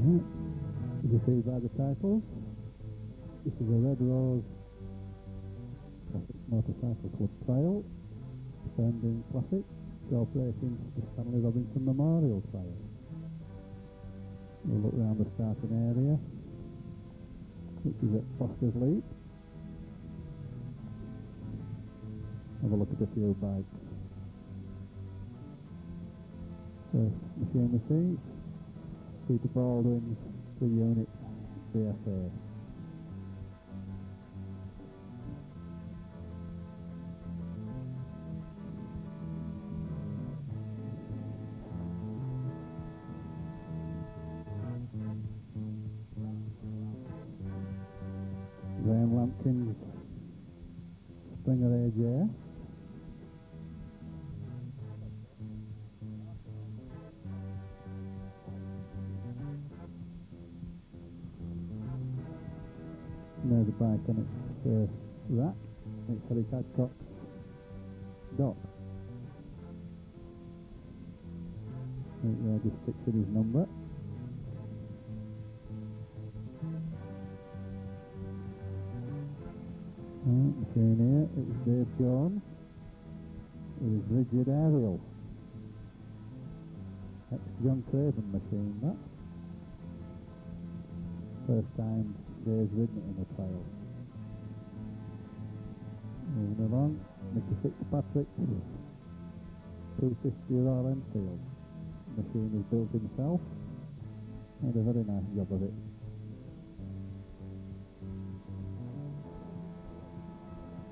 As you see by the titles, this is a Red Rose Classic Motorcycle Club Trial, Ferndene Classic, Corporation the Stanley Robinson Memorial Trial. We'll look around the starting area, which is at Foster's Leap. Have a look at a few bikes. First machine we see, Peter Baldwin's 3-unit BFA. Graham Lampkin's Springer AJ. And there's a bike on its rack. It's Eric Adcock's Doc. Right there, just sticks in his number. Machine here, it was Dave Jones with his rigid aerial. Ex-John Craven machine, that. First time Dave's ridden it in a trial. Moving along, Mickey Fitzpatrick, 250 Royal Enfield. Machine was built himself, made a very nice job of it.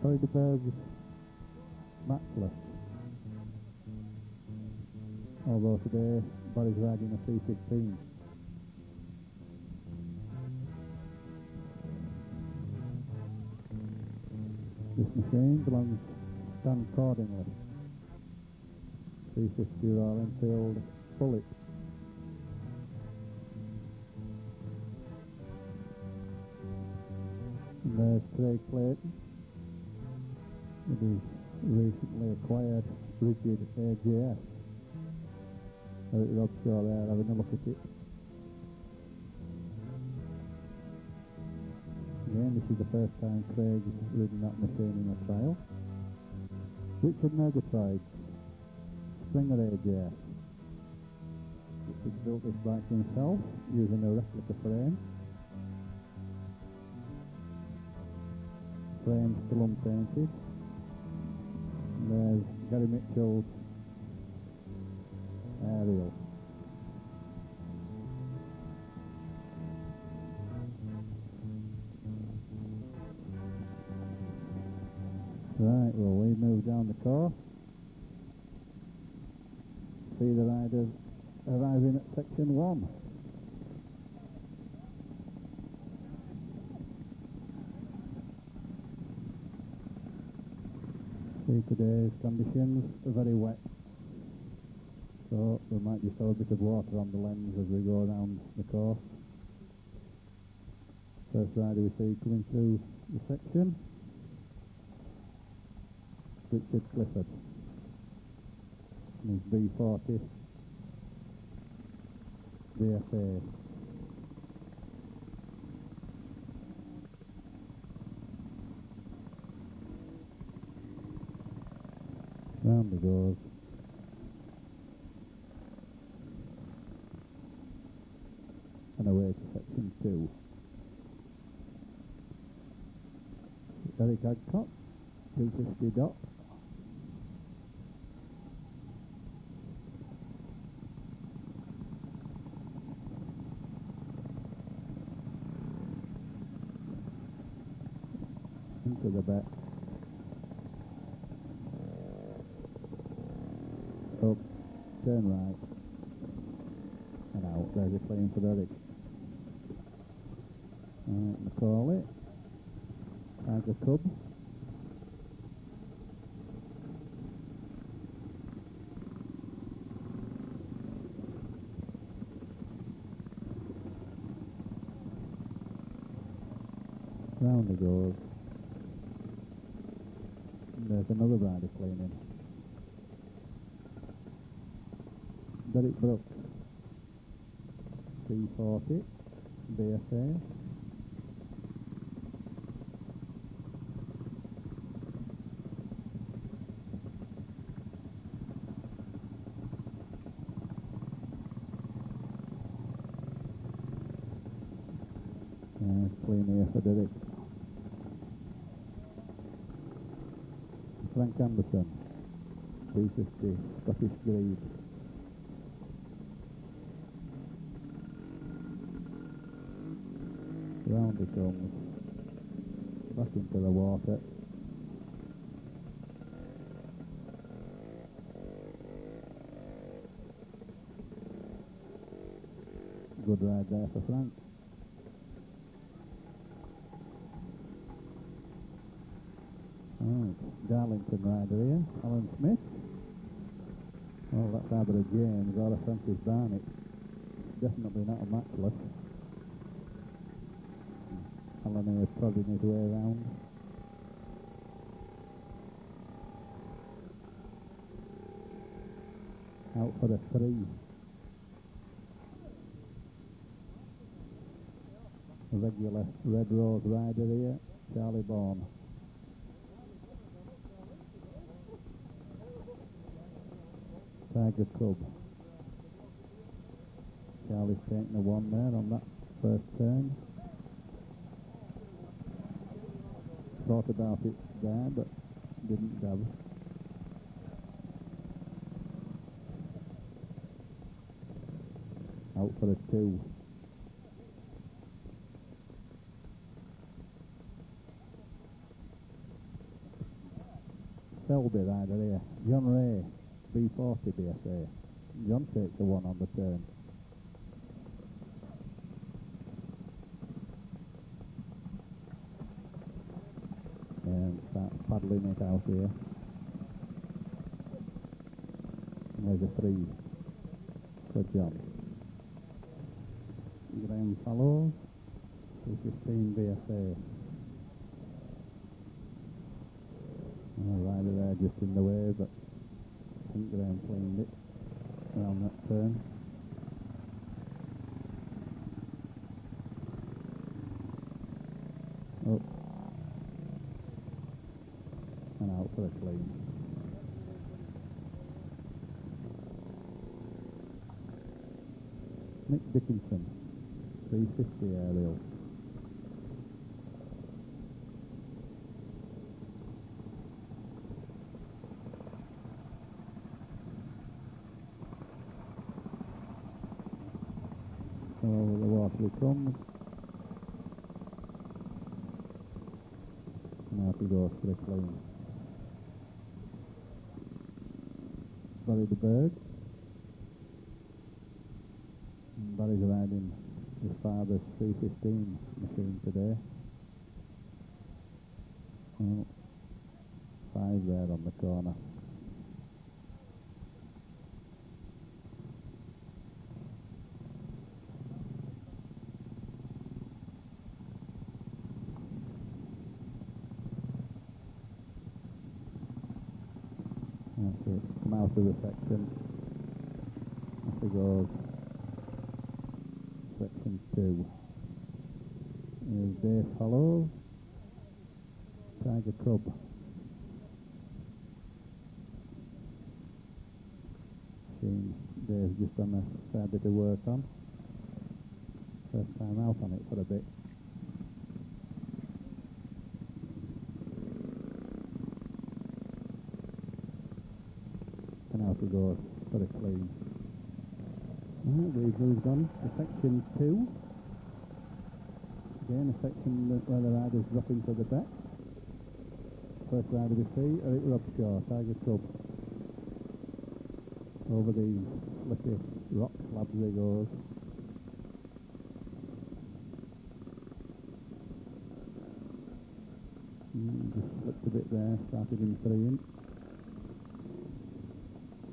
Sorry, the Berg's matchless. Although today Barry's riding a C15. This machine belongs to Stan Cordingley. 350 Royal Enfield Bullet. And there's Craig Clayton with his recently acquired rigid AJS. Eric Robshaw there having a look at it. Again, this is the first time Craig's ridden that machine in a trial. Richard Murgatroyd's Springer AJS. Richard built this bike himself using a replica frame. Frame still unpainted. And there's Gary Mitchell's aerial. Right, well, we move down the course. See the riders arriving at section 1. See today's conditions are very wet, so we might just have a bit of water on the lens as we go around the course. First rider we see coming through the section, Richard Clifford, and his B40 BFA. Round he goes. And away to section 2. Eric Adcock, 250 Dot. Into the back. Up, turn right, and out. There's a claim for Eric. Macaulay, Tiger Cub. Round he goes. And there's another rider cleaning. Derek Brooks, 340, BSA. Clean here for Derek. Frank Anderson, 250, Scottish Grade. Round he comes, back into the water. Good ride there for Frank. Darlington rider here, Alan Smith. Well, that's either a James or a Francis Barnett. Definitely not a matchless. Alan here prodding his way around. Out for a 3. A regular Red Rose rider here, Charlie Bourne. Tiger Cub. Charlie's taking the 1 there on that first turn. Thought about it there, but didn't grab it. Out for a 2. Selby rider here, John Ray, B40 BSA. John takes the 1 on the turn. And starts paddling it out here. And there's a 3 for John. Graham follows, 215 BSA. Rider there just in the way, but I think Graham cleaned it around that turn. Up and out for a clean. Nick Dickinson, 350 aerial. Over the water he comes. And out he goes for a clean. Barry the Bird. And Barry's riding his father's 315 machine today. Oh, 5 there on the corner. That's it. Come out of the section. Off he goes. Section 2. Here's Dave follows. Tiger Cub. Seen Dave's just done a fair bit of work on. First time out on it for a bit. And out he goes for a clean. Right, we've moved on to section 2. Again, a section where the riders drop into the back. First rider we see, Eric Robshaw, Tiger Cub. Over these slippy rock slabs he goes. Just slipped a bit there, started in 3 in.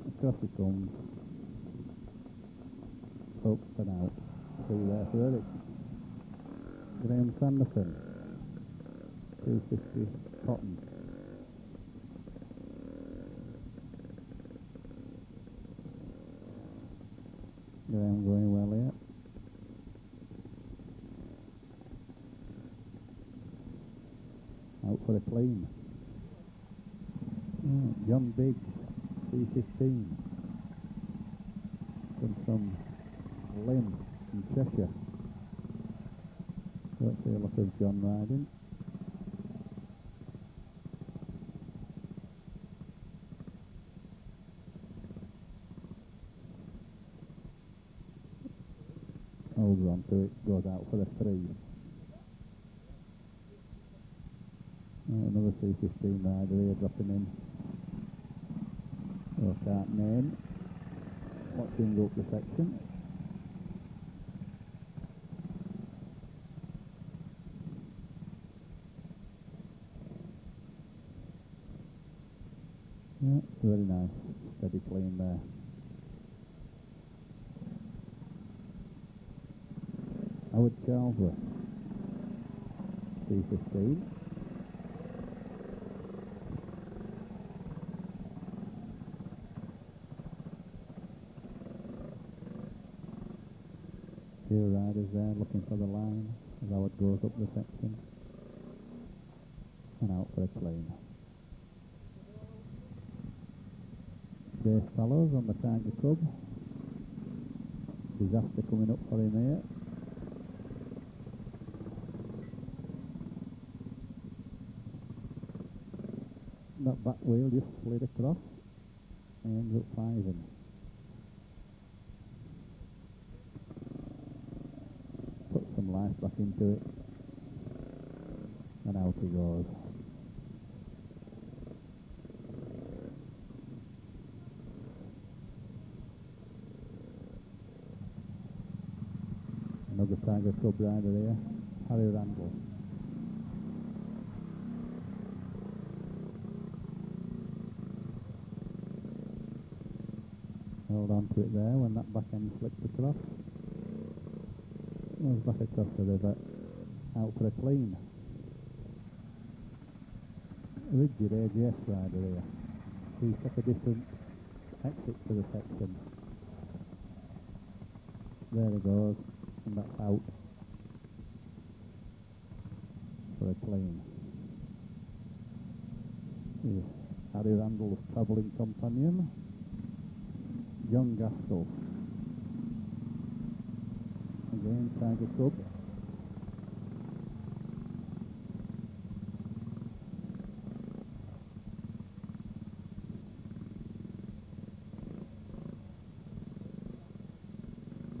Across he comes. Up and out. 3 there for Eric. Graham Sanderson, 250 Cotton. Graham going well here. for a clean. John Biggs, C15. From Lynn in Cheshire. Don't see a lot of John riding. Holds on to it, goes out for a 3. Another C15 rider here dropping in. Oh, can't name. Watching up the section. Yeah, very nice. Steady clean there. Howard Charlesworth, C15. Two riders there looking for the line as Howard goes up the section and out for a clean. Grace Fallows on the Tiger Cub. Disaster coming up for him here. That back wheel just slid across and ends up 5ing. Put some life back into it and out he goes. Another Tiger Club rider here, Harry Randall. Hold on to it there when that back end slipped across. Goes back across the river, out for a clean. Rigid AGS rider here. He's got a different exit to the section. There he goes, and that's out for a clean. Here's Harry Randall's travelling companion, John Gaskell. Again, Tiger Cub.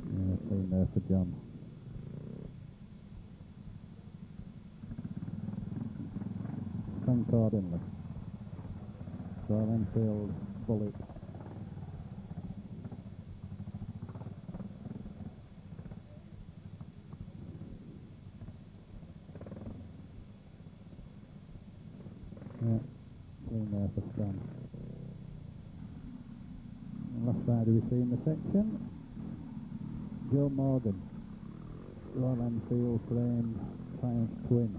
Yeah, clean there for John. Frank Cordinley. Royal Enfield Bullet. Yeah, clean there for Stan. Last rider we see in the section, Joe Morgan, Royal Enfield Frame Triumph Twin.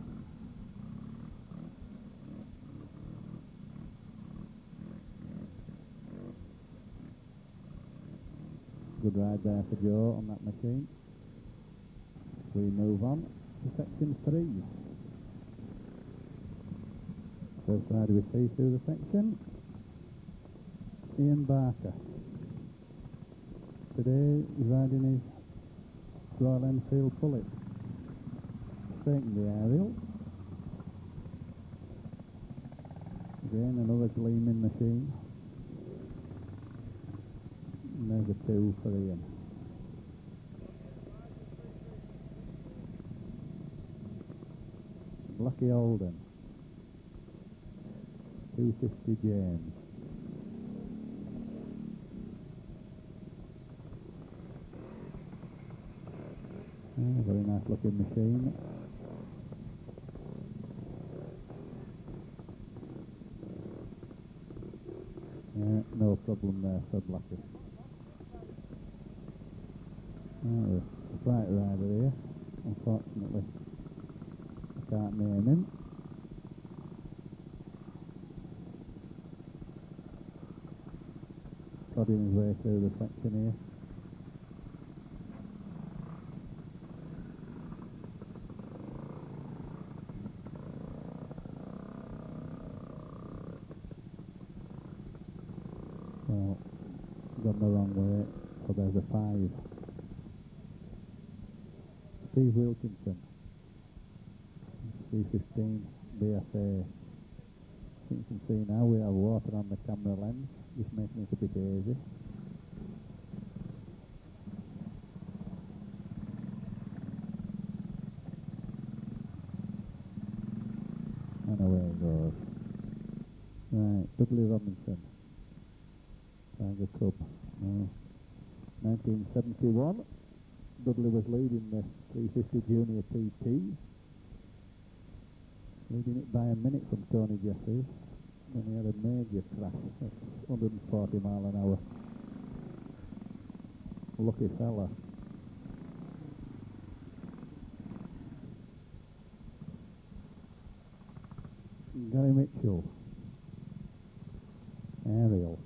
Good ride there for Joe on that machine. We move on to section 3. First rider we see through the section, Ian Barker. Today he's riding his Royal Enfield Bullet. Taking the aerial. Again another gleaming machine. And there's a 2 for Ian. Lucky Holden. 250 James. Very nice looking machine. Yeah, no problem there for Blackie. The Sprite rider here. Unfortunately, I can't name him. Prodding his way through the section here. Gone the wrong way, so there's a 5. Steve Wilkinson, C15 BSA. I think you can see now we have water on the camera lens, just making it a bit hazy. And away it goes. Right, Dudley Robinson, Tiger Cup. 1971, Dudley was leading the 350 Junior TT. Leading it by a minute from Tony Jeffries. Then he had a major crash at 140 mile an hour. Lucky fella. Gary Mitchell. Ariel.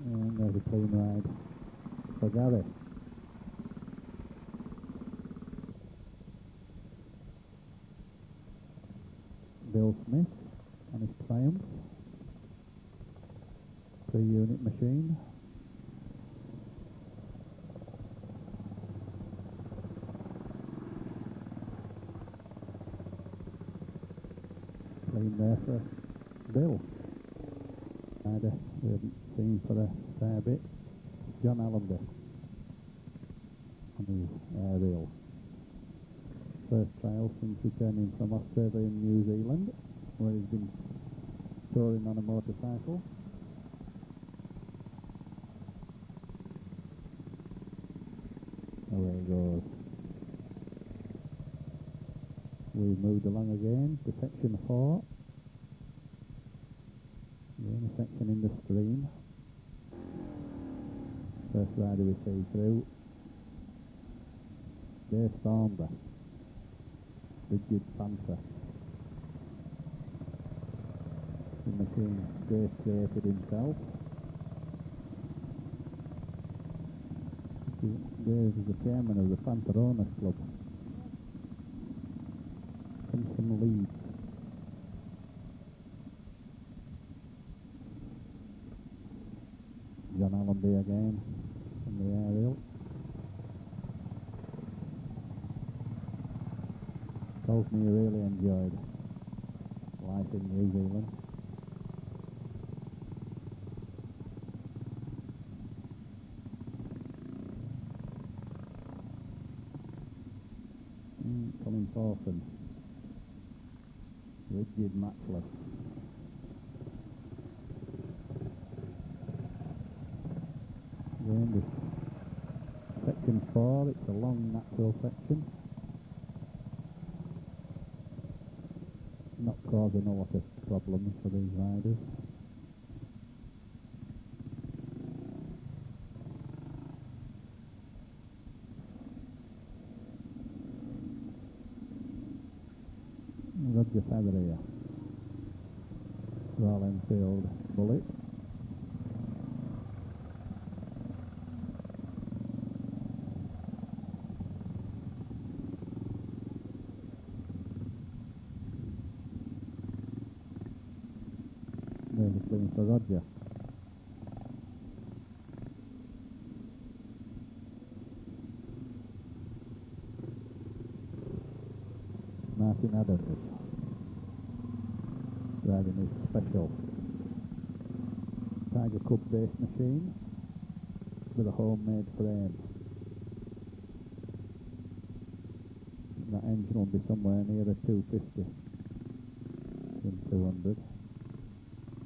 And there's a clean ride for Gary. Bill Smith on his Triumph. 3-unit machine. Clean there for Bill. Rider we haven't seen for a fair bit. John Allender on his Ariel. First trial since returning from Australia and New Zealand, where he's been touring on a motorcycle. Away he goes. We moved along again to section 4. Again, a section in the stream. First rider we see through. Dave Thornber. Rigid Panther. The machine Dave created himself. Dave is the chairman of the Panther Owners Club. Comes from Leeds. John Allenby again from the Ariel. Told me he really enjoyed life in New Zealand. Colin Thorson. Rigid Matchless. Again, this section 4, it's a long natural section. Not causing a lot of problems for these riders. Roger Federer, Royal Enfield Bullet. There's a clean for Roger. Martin Adams riding his special Tiger Cup base machine with a homemade frame. That engine will be somewhere near a 250 than 200.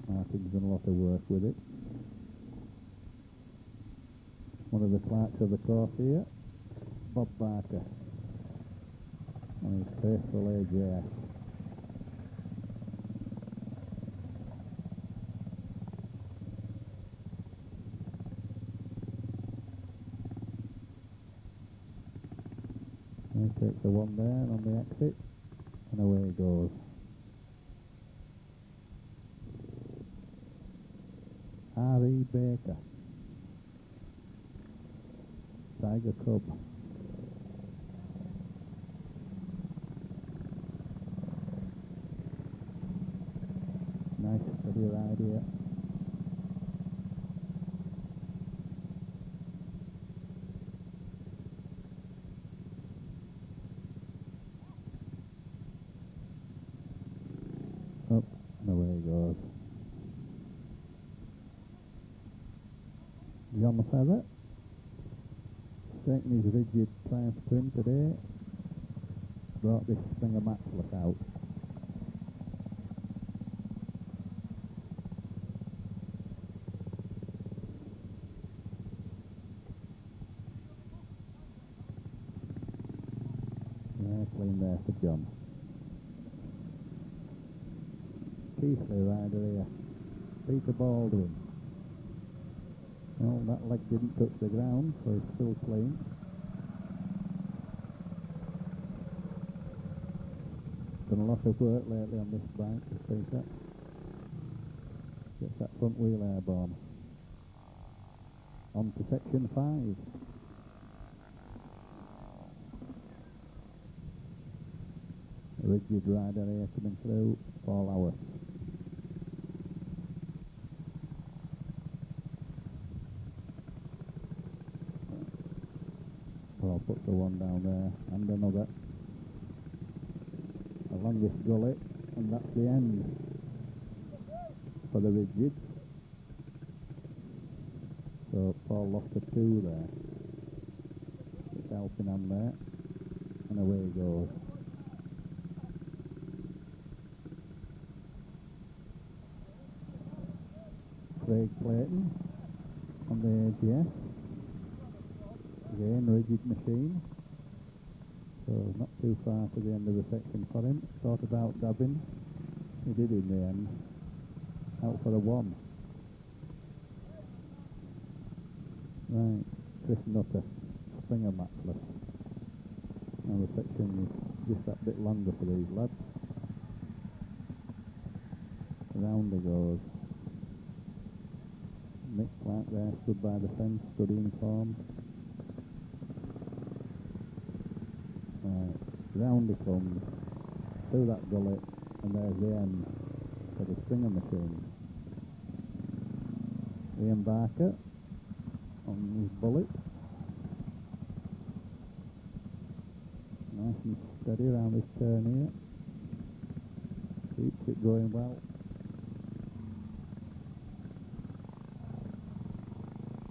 Martin's done a lot of work with it. One of the clerks of the course here, Bob Barker, and his faithful AJS. He takes the one there on the exit, and away he goes. R.E. Baker, Tiger Cub. Steady ride here. Up and away he goes. He's on the feather. Taking his rigid Triumph Twin today. Brought this Springer Matchless out. Yeah, clean there for John. Keighley rider here. Peter Baldwin. Well, that leg didn't touch the ground, so it's still clean. Done a lot of work lately on this bike, this Peter. Gets that front wheel airborne. On to section 5. A rigid rider here coming through, Paul Hour. Paul puts the one down there, and another. Along this gully, and that's the end for the rigid. So Paul lost a 2 there. It's helping on there, and away he goes. Craig Clayton on the AGS. Again, rigid machine. So not too far to the end of the section for him. Thought about dabbing. He did in the end. Out for a 1. Right, Chris Nutter, Springer Matchless. Now the section is just that bit longer for these lads. Round he goes. Nick Clark there, stood by the fence, studying form. Round he comes, through that gully, and there's the end for the Springer machine. Ian Barker on his bullet. Nice and steady around this turn here. Keeps it going well.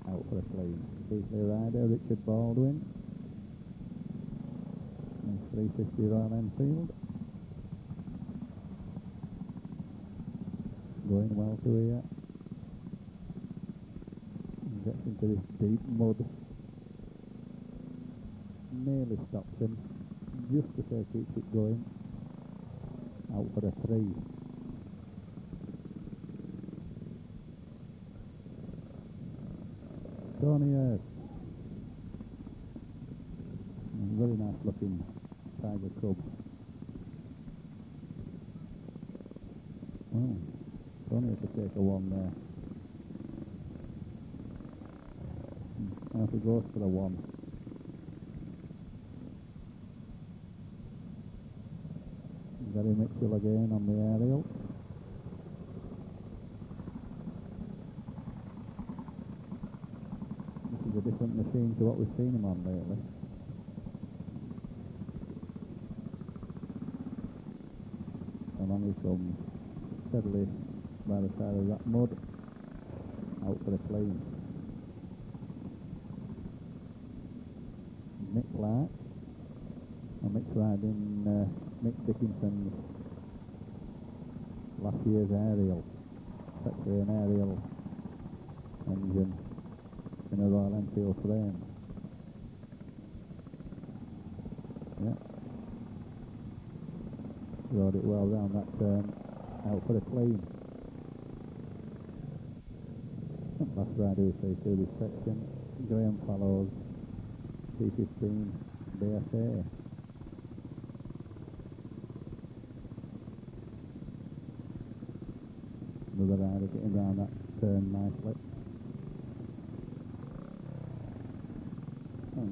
Out for a clean. Keighley rider, Richard Baldwin. 350 Royal Enfield. Going well to here. Gets into this deep mud. Nearly stops him. Just to say keeps it going. Out for a 3. Tony Earth. Very nice looking Tiger Cub. Oh, Tony had to take a 1 there. Now he goes for a 1. Gary Mitchell again on the aerial. This is a different machine to what we've seen him on lately. Along he comes, steadily by the side of that mud, out for a clean. Nick Clark, and Mick's riding Mick Dickinson's last year's aerial. It's actually an aerial engine in a Royal Enfield frame. Yeah. Rode it well round that turn, out for a clean. Last rider we see through this section, Graham Fallows, P15 BSA. Another rider getting round that turn nicely. And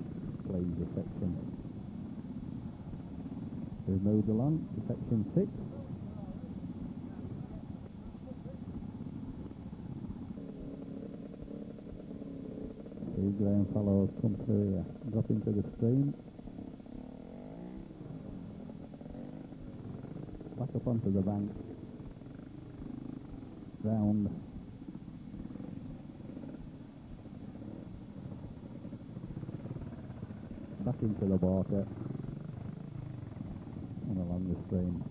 cleans the section. We've moved along to section 6. Graham fellows come through here, drop into the stream, back up onto the bank, round, back into the water, and along the stream.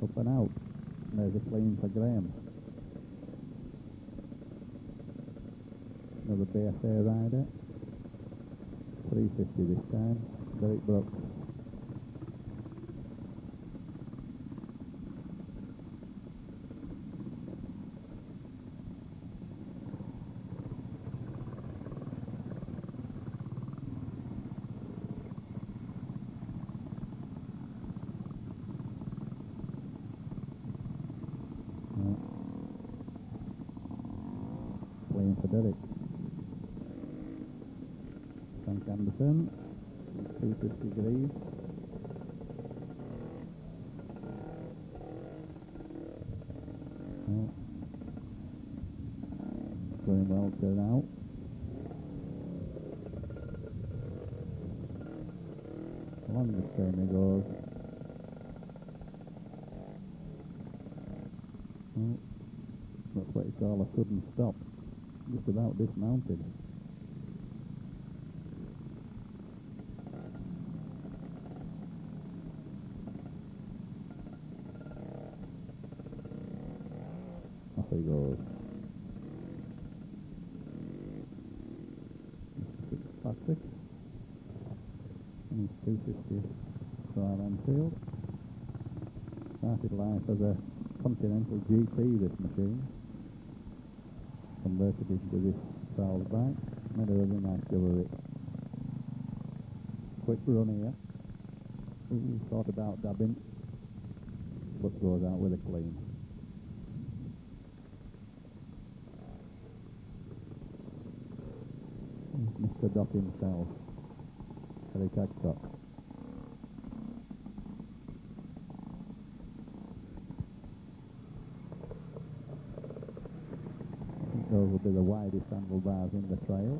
Up and out. There's a clean for Graham. Another BSA rider. 350 this time. Derek Brooks. Playing for Derek. Frank Anderson, 250 degrees. Going well to now. Along the stream he goes. That's what you call a sudden stop. Just about dismounted. Off he goes. Patrick. And he's 250 Royal Enfield. Started life as a Continental GT, this machine. Converted into this Charles bike. Made a really nice job of it. Quick run here. Thought about dabbing, but goes out with a clean. Mr. Doc himself, Eric Adcock. Those will be the widest handlebars in the trail.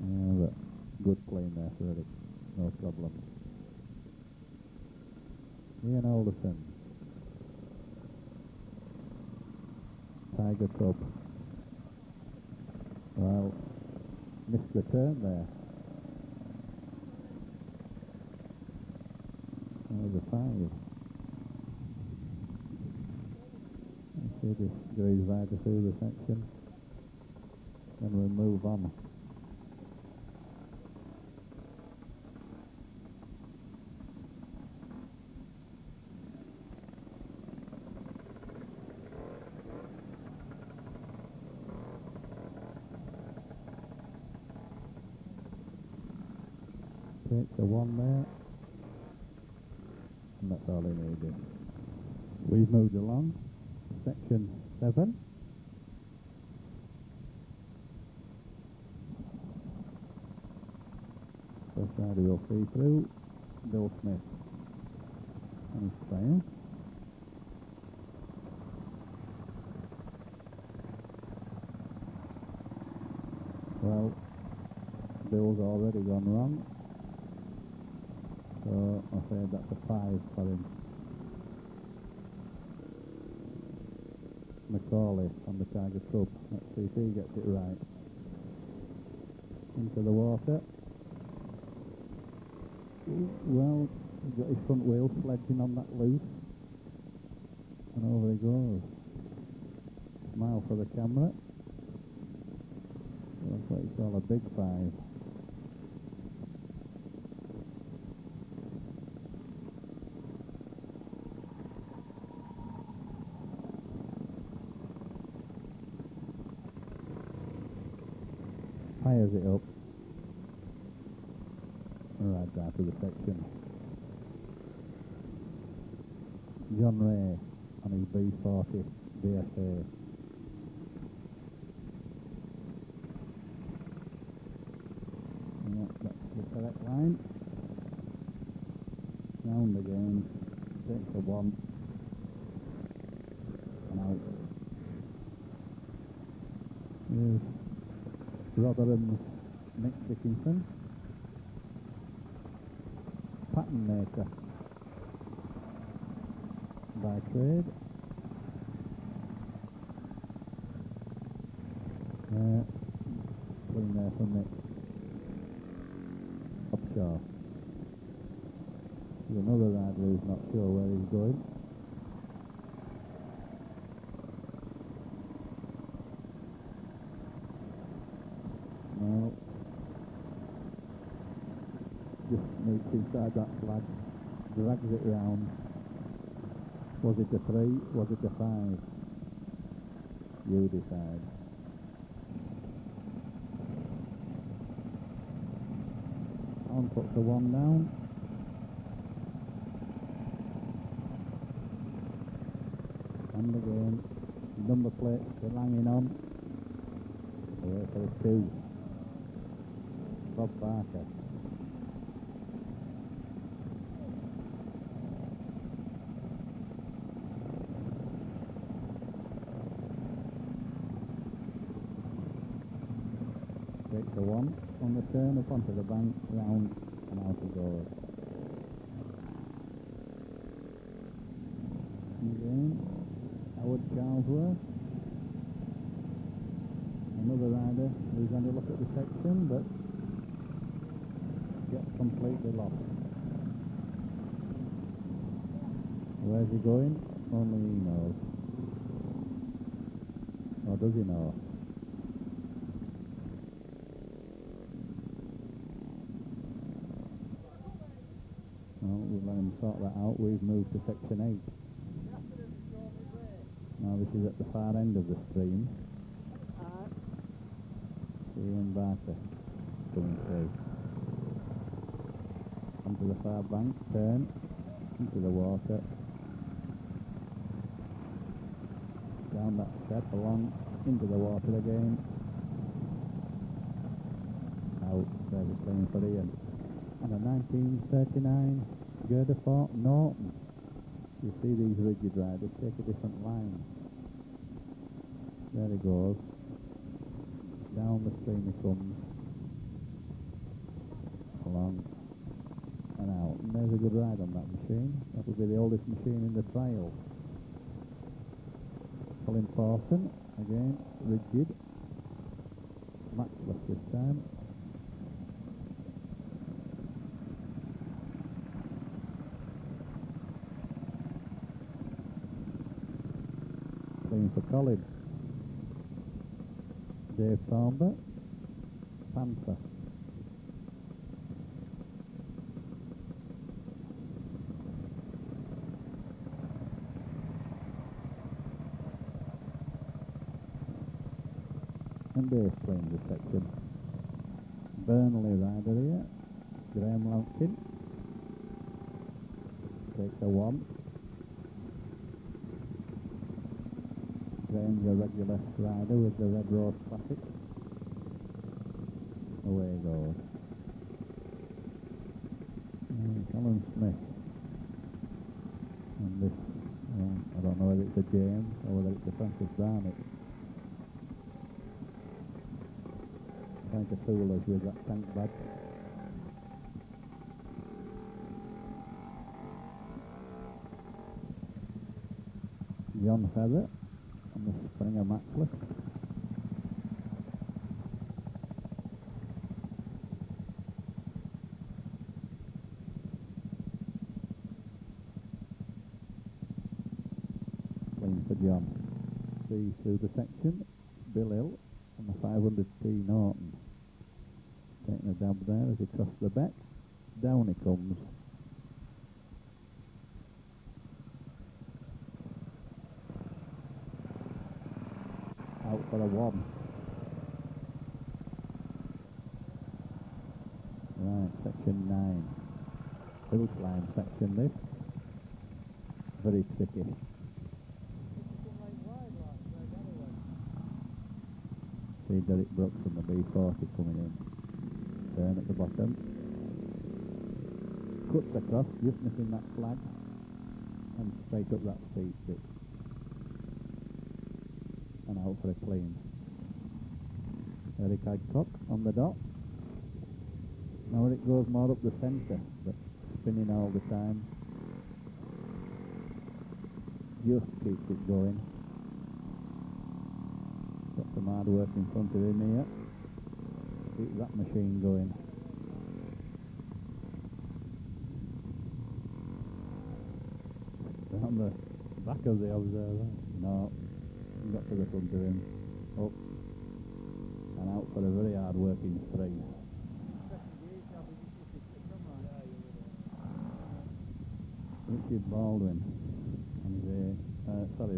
Yeah, but good plane there for Eric, no problem. Ian Alderson, Tiger Cub. Well, missed the turn there. That was a 5. See this goes right through the section, then we'll move on. Takes a 1 there, and that's all he needed. We've moved along. Section 7. First rider we'll see through, Bill Smith and his trail. Well, Bill's already gone wrong, so I said that's a 5 for him. Macaulay on the Tiger Cub. Let's see if he gets it right. Into the water. Well, he's got his front wheel sledging on that loose. And over he goes. Smile for the camera. That's what you call a big 5. Fires it up. Right down to the section. John Ray on his B40 BSA. Yeah, that's the correct line. round again, takes a one, and out. Here's Rotherham's Nick Dickinson, pattern maker by trade. Putting there for Nick. Upshaw. There's another rider who's not sure where he's going. No. Just sneaks inside that flag. Drags it round. Was it a 3? Was it a 5? You decide. On puts the 1 down. And again, number plate still hanging on. Away for a 2. Bob Barker. Takes the 1 on the turn up onto the bank, round and out of goal. Again, Howard Charlesworth. Another rider who's going to look at the section but gets completely lost. Where's he going? Only he knows. Or does he know? Well, we'll let him sort that out. We've moved to section 8. Now this is at the far end of the stream. Ian Barker coming through. Onto the far bank, turn, into the water. Down that step, along, into the water again. Out, there's a plane for Ian. And a 1939 girder for Norton. You see these rigid riders take a different line. There he goes. Down the stream he comes. Along and out. And there's a good ride on that machine. That will be the oldest machine in the trial. Colin Pawson, again, rigid. Matchless this time. Playing for Colin. Dave Thornber, Panther. And Dave playing the section. Burnley rider here, Graham Lampkin. Takes a 1. Graham's a regular rider with the Red Rose Classic. Away he goes. Alan Smith. And this, I don't know whether it's a James or whether it's a Francis Barnett. Trying to fool us with that tank badge. John Feather on the Springer Matchless. Playing for John. See through the section. Bill Hill on the 500T Norton. Taking a dab there as he crosses the beck. Down he comes. Out for a 1. Right, section 9. Hills line section this. Very tricky. See Derek Brooks from the B40 coming in. Turn at the bottom. cuts across, just missing that flag, and straight up that steep bit. And out for a clean. Eric Adcock on the dot. Now it goes more up the centre, but spinning all the time. Just keeps it going. Got some hard work in front of him here. Keep that machine going. On the back of the observer. No, got to the front of him. Up and out for a very hard working three. Richard Baldwin and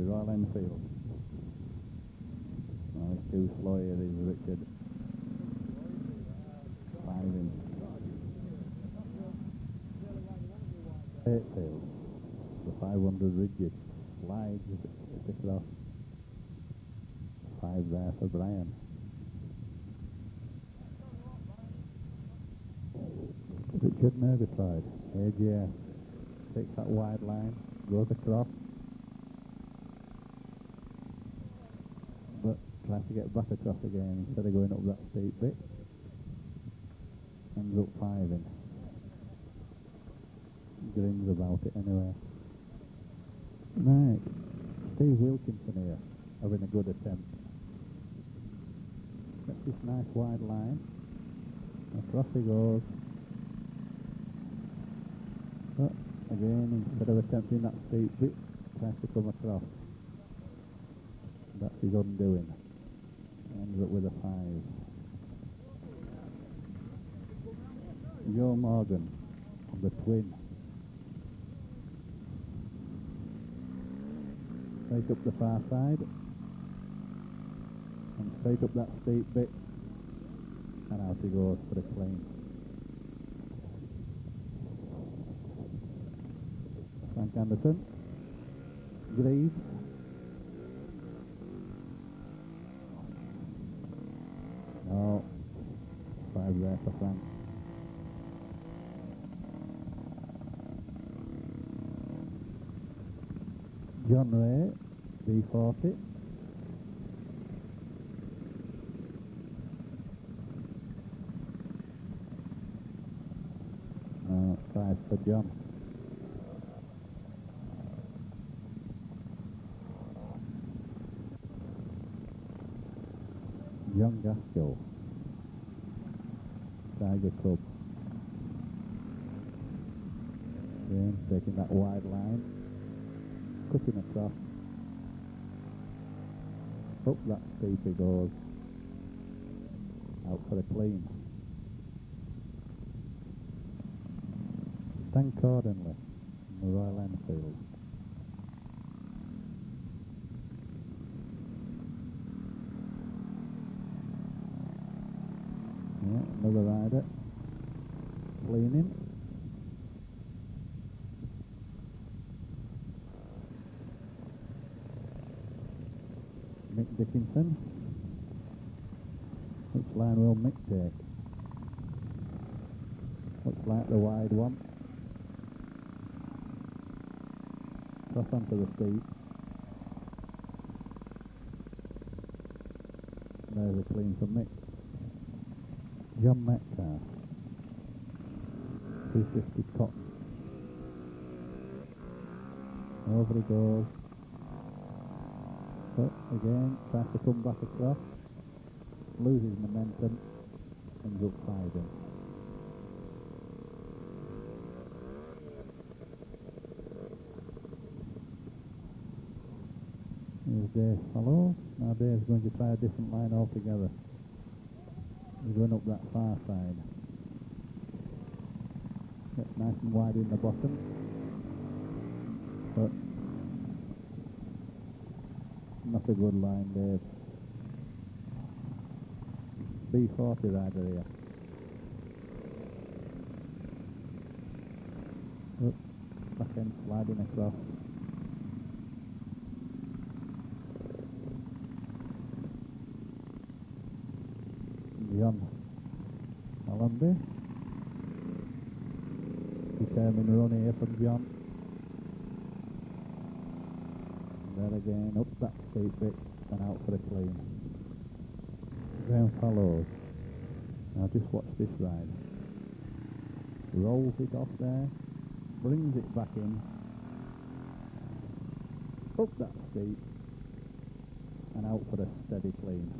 Royal Enfield. No, he's too slow here, is Richard. 5 in. 8 field. The 500 rigid slides it across. 5 there for Brian. Richard Murgatroyd, AGS, takes that wide line, goes across, but tries to get back across again instead of going up that steep bit. Ends up 5 in. Grins about it anyway. Right, Steve Wilkinson here, having a good attempt. Gets this nice wide line. Across he goes. But again, instead of attempting that steep bit, tries to come across. That's his undoing. Ends up with a 5. Joe Morgan on the twin. Straight up the far side. And straight up that steep bit. And out he goes for a clean. Frank Anderson. Greaves. No. 5 there for Frank. John Ray, B40. No, 5 for John. John Gaskell, Tiger Club. Again, taking that wide line, cutting across. Up that steep he goes. Out for a clean. Stan Cordinley, the Royal Enfield. Yeah, another rider. Cleaning. Mick Dickinson. Which line will Mick take? Looks like the wide one. Cross onto the steep. There's a clean from Mick. John Metcalf, 250 cotton. Over he goes. But again, tries to come back across. Loses momentum. Ends up 5 in. Here's Dave's follow. Now Dave's going to try a different line altogether. He's going up that far side. Gets nice and wide in the bottom. But not a good line, Dave. B40 rider here. But back end sliding across. John Allenby. He determined run here from John. And then again up that steep bit and out for a clean. Graham follows. Now just watch this ride. Rolls it off there, brings it back in, up that steep, and out for a steady clean.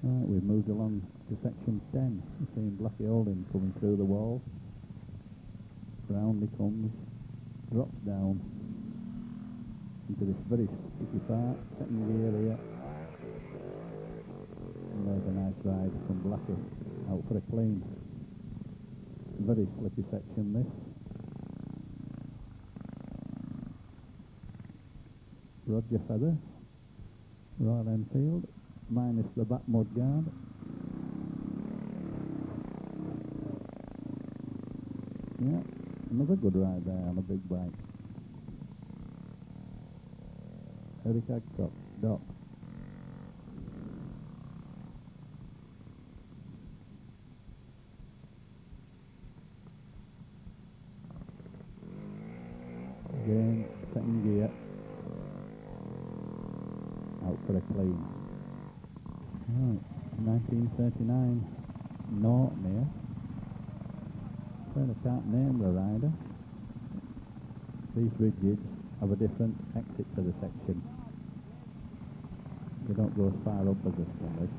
Right, we've moved along to section 10. We've seen Blackie Holding coming through the wall. Round he comes, drops down into this very sticky part, second gear here. And there's a nice ride from Blackie, out for a clean. Very slippy section this. Roger Feather, Royal Enfield, minus the back mud guard. Yeah, another good ride there on a big bike. Eric Agcock, Doc. Again, second gear. Out for a clean. Right, 1939 Norton here. Well, I can't name the rider. These rigids have a different exit to the section. They don't go as far up as this one is.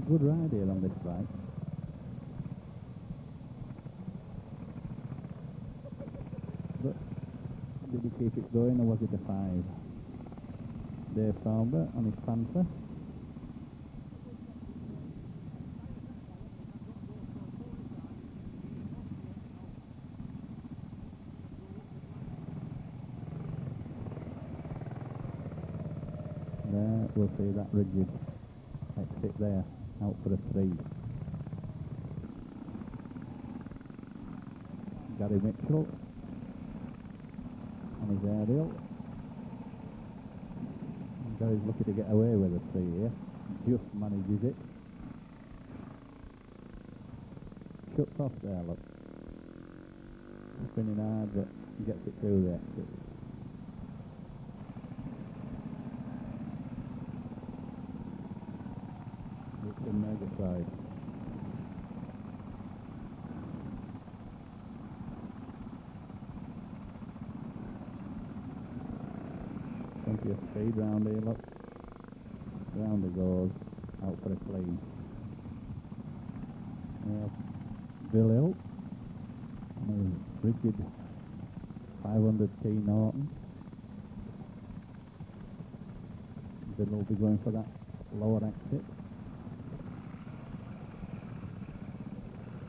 Good ride here on this bike. But did he keep it going or was it a 5? Dave Sauber on his Panther. There, we'll see that rigid exit there, out for a 3. Gary Mitchell on his aerial. Gary's lucky to get away with a 3 here. Just manages it. Shuts off there, look. Spinning hard, but he gets it through the exit. It's a mega side. Plenty of speed round here, look. Round it goes, out for a clean. Bill Hill on a rigid 500T Norton. Bill will be going for that lower exit.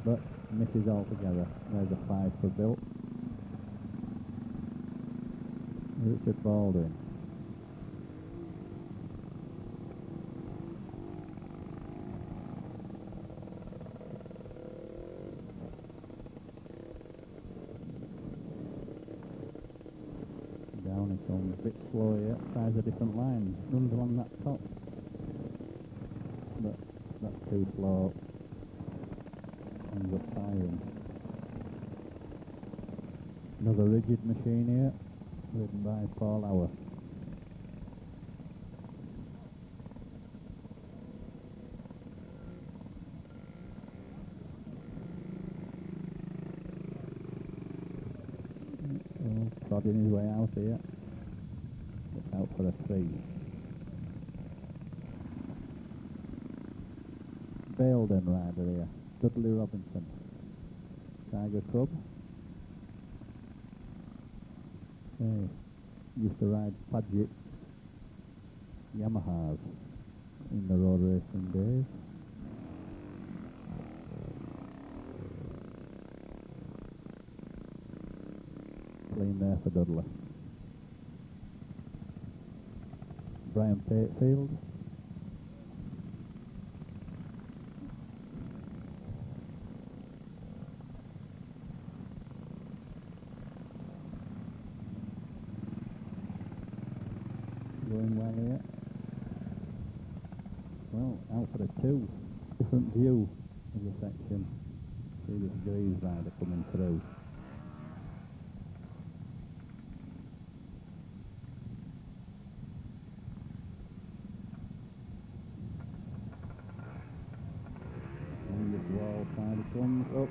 But misses altogether. There's a 5 for Bill. Richard Baldwin. Down he comes, a bit slow here, tries a different line, runs along that top. But that's too slow. Ends up firing. Another rigid machine here, ridden by Paul Hour. Plodding his way out here. It's out for a 3. Baildon rider here. Dudley Robinson. Tiger Club. Hey, used to ride Paget Yamahas in the road racing days. Clean there for Dudley. Brian Patefield. Going well here. Well, out for a 2. different view of the section. See this grease rider coming through. And this wall side it comes up.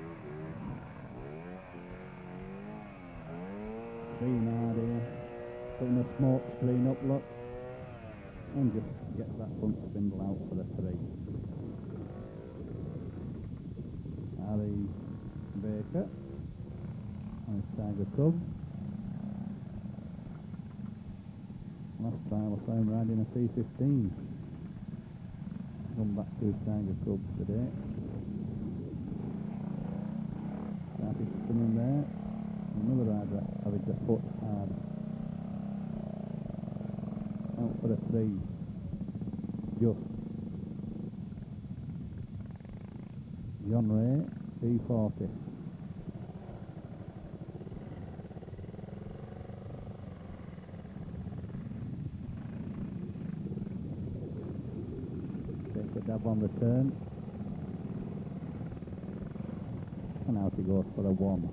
Green idea, putting a smoke screen up, look, and just gets that front spindle out for the tree. Harry Baker and his Tiger Cub. Last time I saw him riding a C15. Come back to his Tiger Cubs today. Started spinning there. Another rider having the foot hard. Out for a three. Just. John Ray, C40. Take a dab on the turn. And out he goes for a one.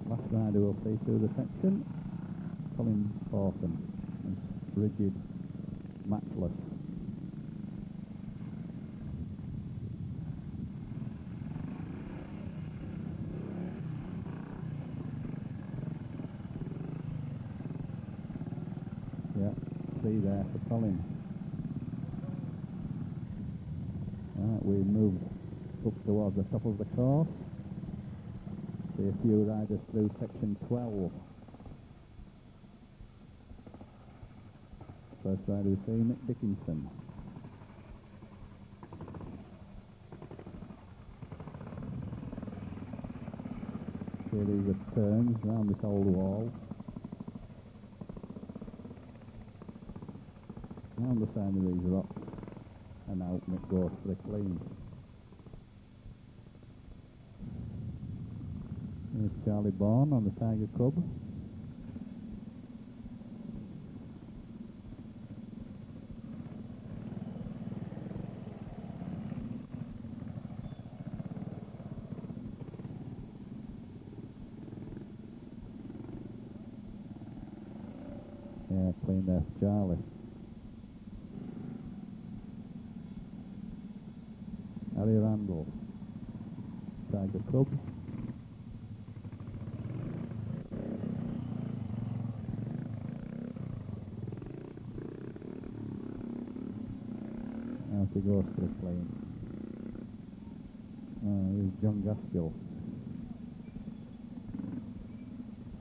Last rider we'll see through the section, Colin Orton, rigid, matchless. Yeah, see there for Colin. Right, we moved up towards the top of the course. See a few riders through section 12. First rider we see Nick Dickinson. Series of turns round this old wall. Round the side of these rocks, and out Nick goes for a clean. Here's Charlie Bourne on the Tiger Cub. Yeah, clean there for Charlie. Harry Randall, Tiger Cub. Out he goes for a clean. Here's John Gaskell.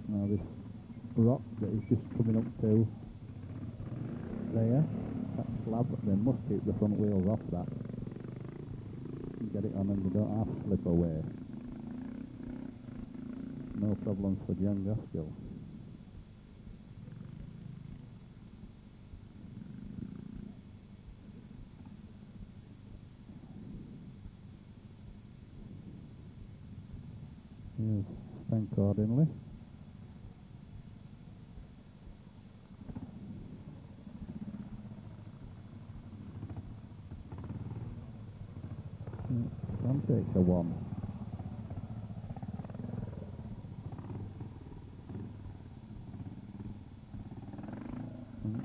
Now this rock that he's just coming up to there, that slab, they must keep the front wheels off that. Get it on and they don't have to slip away. No problems for John Gaskell. Here's Stan Cordinley. Stan takes a one.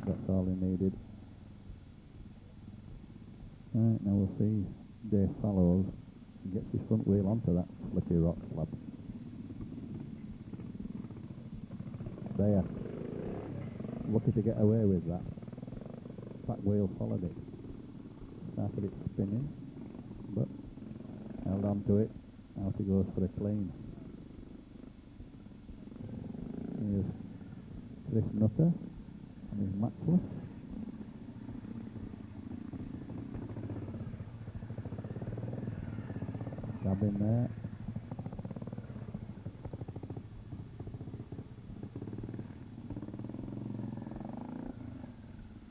That's all he needed. Right, now we'll see Dave Fallows gets his front wheel onto that slippy rock slab. There. Lucky to get away with that. Back wheel followed it. Started it spinning, but held on to it. Out he goes for a clean. Here's Chris Nutter and his matchless. Dab in there.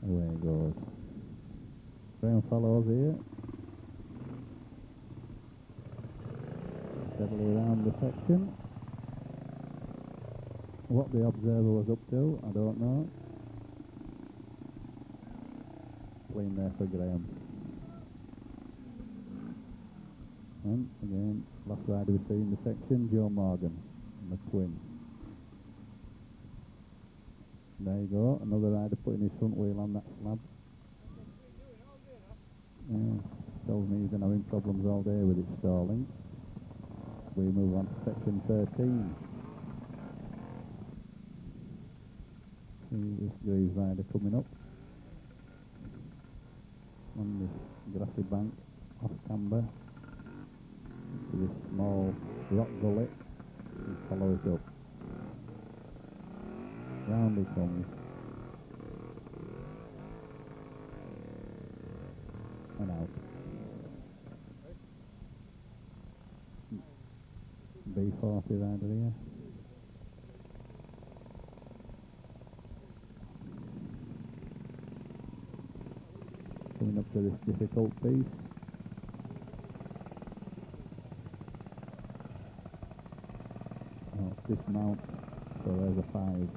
Away it goes. Graham Fallows here. Steadily around the section. What the observer was up to, I don't know. Clean there for Graham. And again, last rider we see in the section, Joe Morgan, and the twin. There you go, another rider putting his front wheel on that slab. Yeah, tells me he's been having problems all day with it stalling. We move on to section 13. See this Greaves rider coming up on this grassy bank off camber to this small rock gully and follow it up. Round he comes. And out. B40 rider here. Coming up to this difficult piece. Oh, dismount, so there's a 5.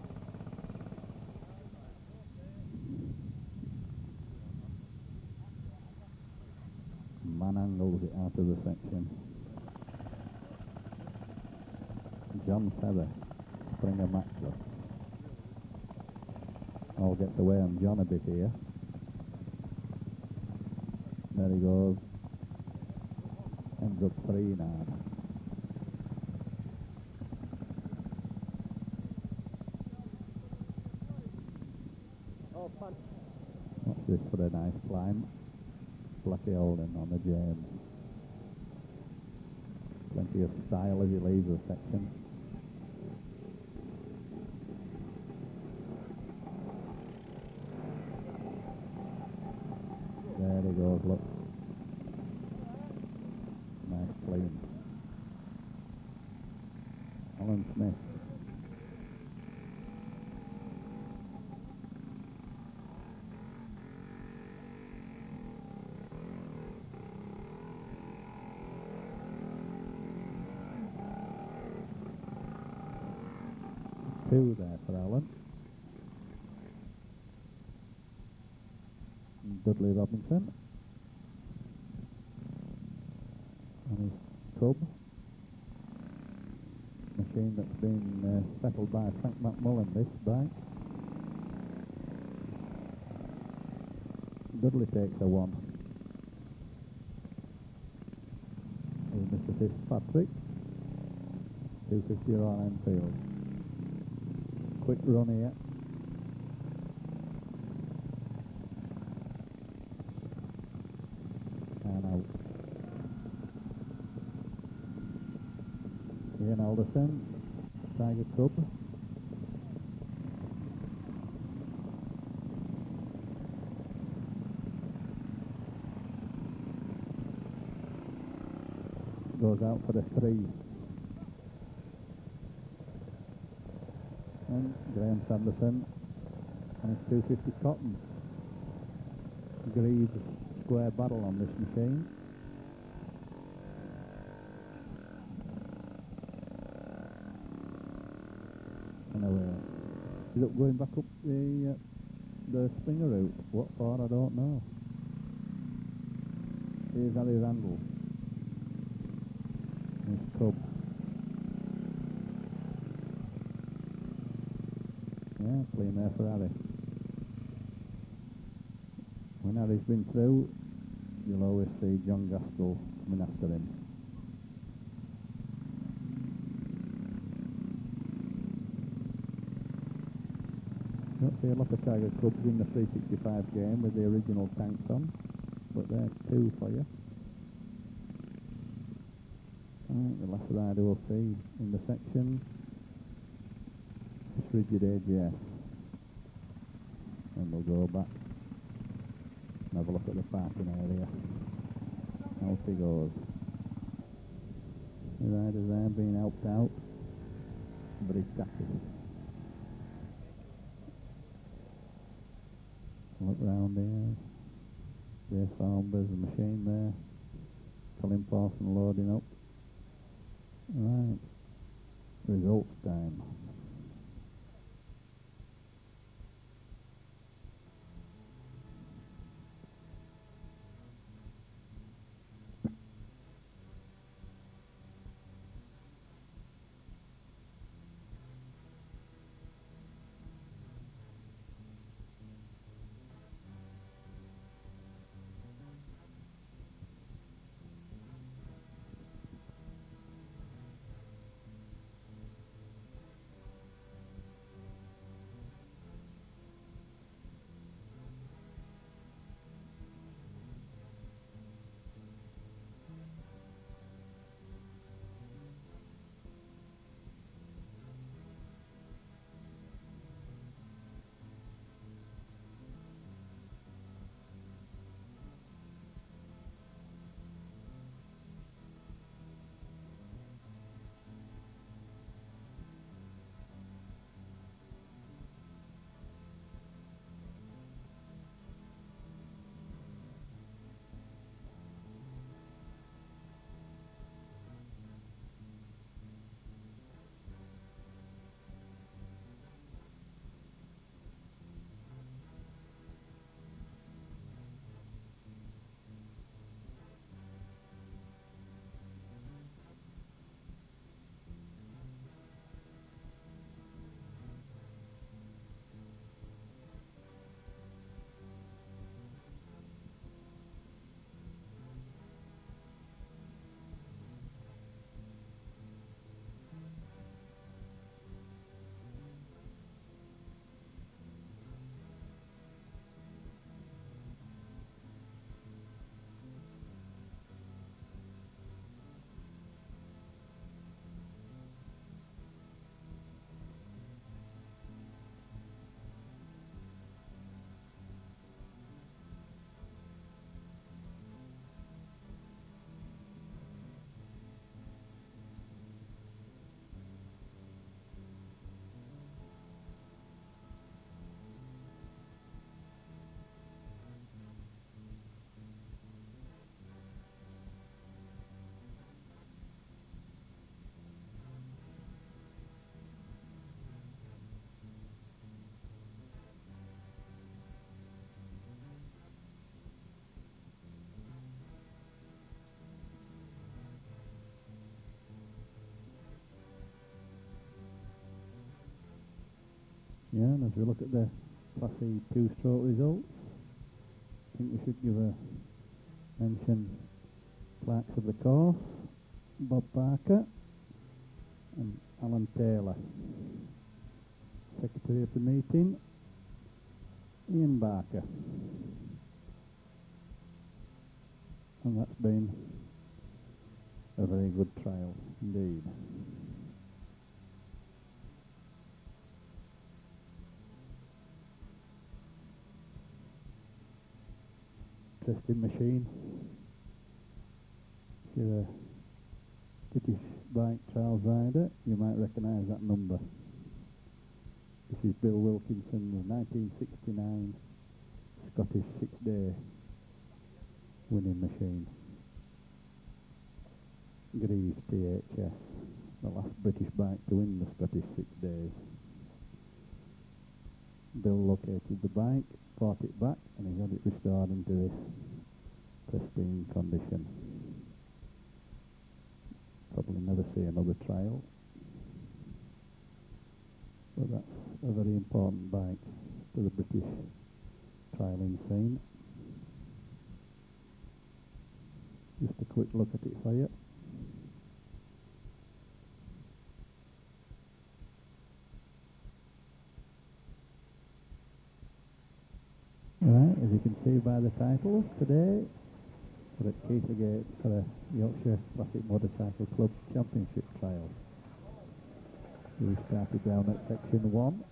Man angles it out of the section. John Feather, Springer Maxwell. All gets away on John a bit here. There he goes. Ends up 3 now. Watch this for a nice climb. Blackie Holden on the James. Plenty of style as he leaves the section. There he goes, look. Nice clean. Alan Smith. Two there for Alan. And Dudley Robinson. And his cub. Machine that's been settled by Frank McMullen, this bike. Dudley takes a 1. Here's Mr. Fitzpatrick. 250 Royal Enfield. Quick run here. And out. Ian Alderson, Tiger Cub. Goes out for the 3. And Graham Sanderson and his 250 Cotton. Greaves square battle on this machine. And away. Is it going back up the Springer route? What for, I don't know. Here's Ali Randall. His cub. Yeah, clean there for Harry. When Harry's been through, you'll always see John Gaskell coming after him. You don't see a lot of Tiger Cubs in the 365 game with the original tanks on, but there's 2 for you. Right, the last rider we'll see in the section. Rigid AGS, and we'll go back and have a look at the parking area. Out he goes. The riders there being helped out, but he's tacky. Look round here. There's Farnboro's the machine there. Colin Parson loading up. Right. Results time. Yeah, and as we look at the Class E two-stroke results, I think we should give a mention clerks of the course, Bob Parker and Alan Taylor. Secretary of the meeting, Ian Barker. And that's been a very good trial indeed. Interesting machine. If you're a British bike trials rider, you might recognise that number. This is Bill Wilkinson's 1969 Scottish 6-day winning machine. Greaves THS, the last British bike to win the Scottish 6 days. Bill located the bike, brought it back, and he's had it restored into this pristine condition. Probably never see another trial, but that's a very important bike to the British trialling scene. Just a quick look at it for you. Right, as you can see by the title, today we're at Keighley for a Yorkshire Classic Motorcycle Club Championship trial. We started down at section 1,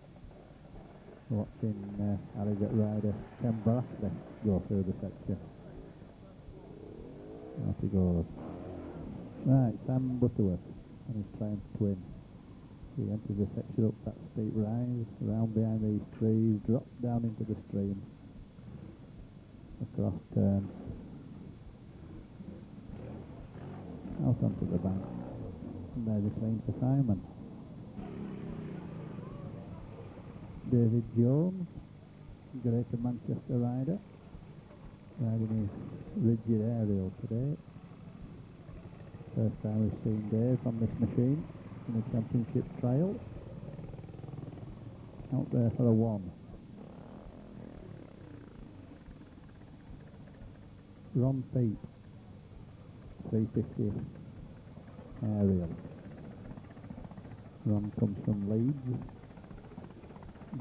watching Harrogate rider Ken Barashley go through the section. Off he goes. Right, Sam Butterworth and his Triumph Twin. He enters the section up that steep rise, round behind these trees, drops down into the stream, across turn, out onto the bank, and there's a clean for Simon. David Jones, Greater Manchester rider, riding his rigid aerial today. First time we've seen Dave on this machine in a championship trial. Out there for a 1. Ron Peat, 350 aerial. Ron comes from Leeds,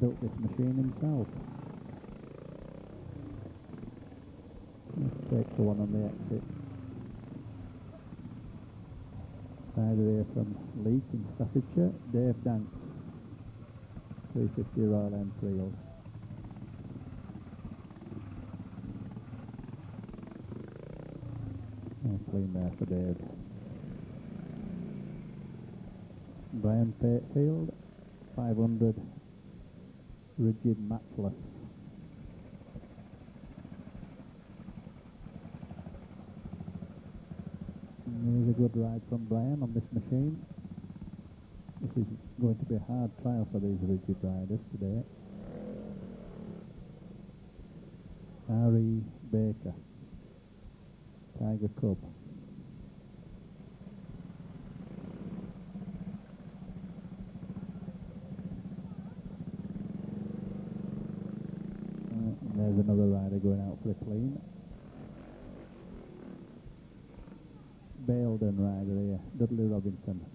built this machine himself. Let's take the one on the exit. Rider here from Leek in Staffordshire, Dave Danks, 350 Royal Enfield. Clean there for Dave. Brian Patefield, 500 rigid matchless. And there's a good ride from Brian on this machine. This is going to be a hard trial for these rigid riders today. R.E. Baker, Tiger Cub. There's another rider going out for a clean. Baildon rider here, Dudley Robinson.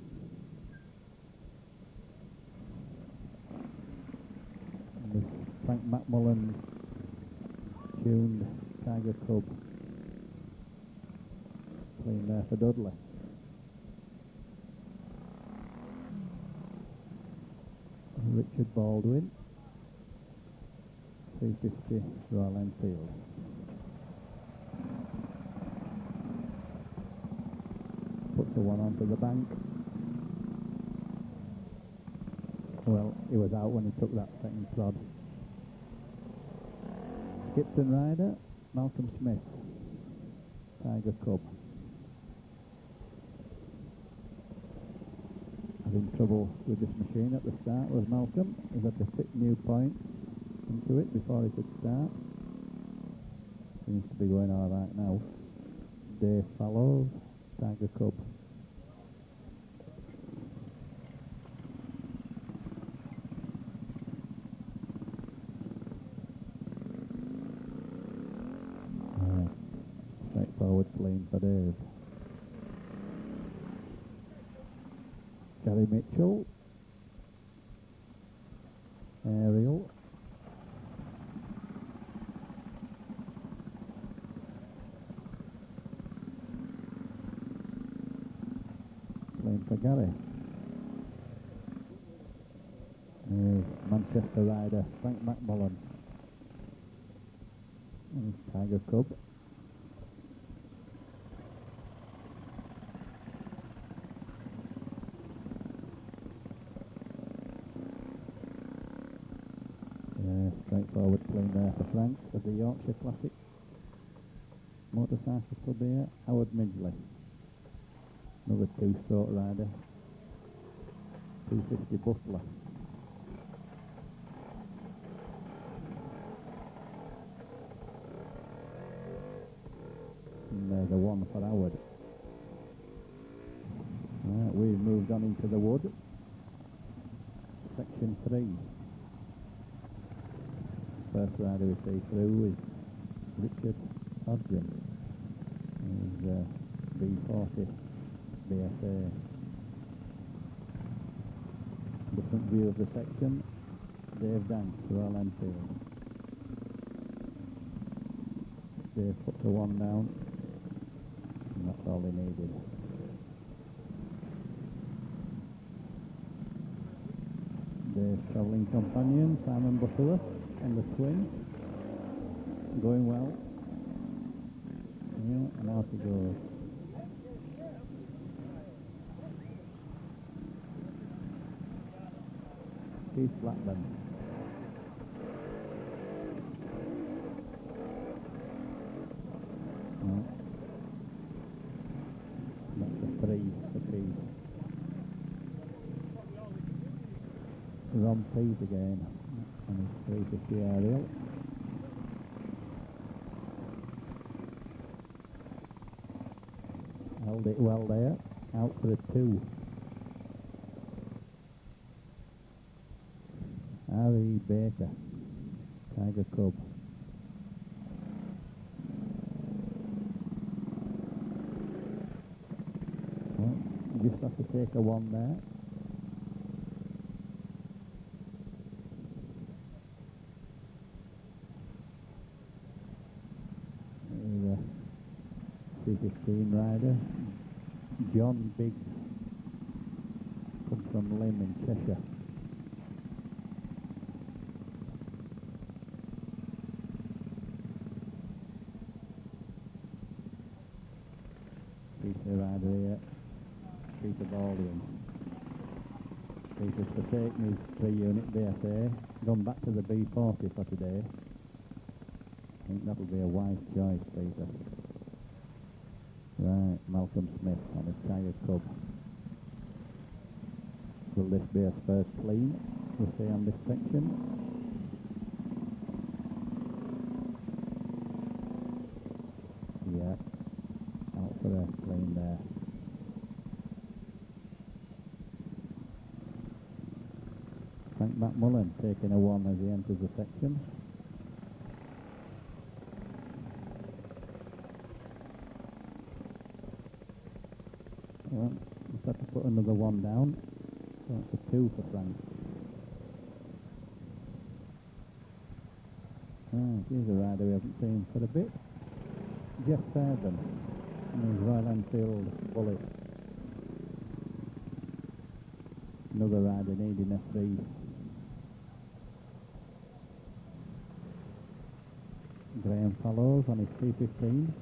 And this Frank McMullen tuned Tiger Cub. Clean there for Dudley. Richard Baldwin, 350 Royal Enfield. Put the one onto the bank. Well, he was out when he took that second prod. Skipton rider, Malcolm Smith, Tiger Cub. Having trouble with this machine at the start was Malcolm. He had to fit new points into it before he could start. Seems to be going all right now. Dave Fallows, Tiger Cub. for Dave. Gary Mitchell. Ariel. Playing for Gary. There's Manchester rider Frank McMullen. And his Tiger Cub. Straightforward clean there for Frank for the Yorkshire Classic. Motorcycle Club here, Howard Midgley. Another two-stroke rider. 250 Butler. And there's a one for Howard. Right, we've moved on into the wood. Section 3. First rider we see through is Richard Hodgson. He's B40 BSA. Different view of the section. Dave Danks, Royal Enfield. Dave puts the one down, and that's all he needed. Dave's travelling companion, Simon Butterworth, and the swing, going well. Yeah, and out he goes. Keith Blackburn. No. That's a 3 for Keith. Ron Pease again. And his 350 Ariel. Held it well there. Out for a 2. R.E. Baker. Tiger Cub. Well, you just have to take a 1 there. C15 rider, John Biggs, comes from Lim in Cheshire. Peter rider here, Peter Baldian. Peter's forsaken his 3-unit BSA, gone back to the B40 for today. I think that'll be a wise choice, Peter. Right, Malcolm Smith on his Tiger Cub. Will this be a first clean? We'll see on this section. Yeah, out for a clean there. Frank McMullen taking a 1 as he enters the section. Well, just have to put another 1 down. So that's a 2 for Frank. Here's a rider we haven't seen for a bit. Jeff Fairbairn and his Royal Enfield Bullet. Another rider needing a 3. Graham Fallows on his 315.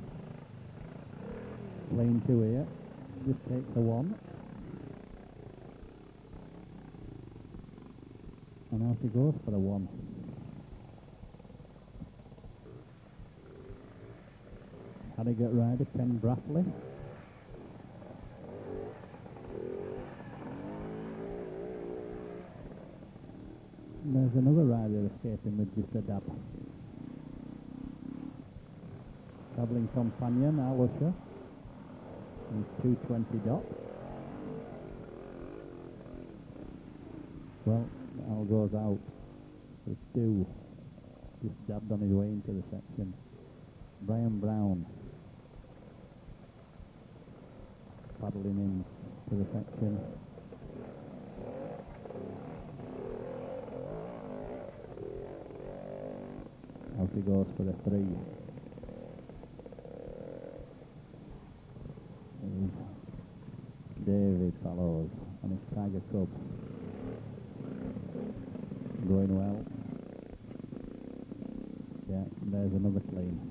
Lane 2 here. Just takes a 1. And out he goes for a 1. Harrogate rider Ken Brafley. And there's another rider escaping with just a dab. Travelling companion Al Usher. And 220 dot. Well, Al goes out for 2. Just dabbed on his way into the section. Brian Brown. paddling in to the section. Out he goes for a 3. David follows on his Tiger Cub. Going well. Yeah, there's another clean.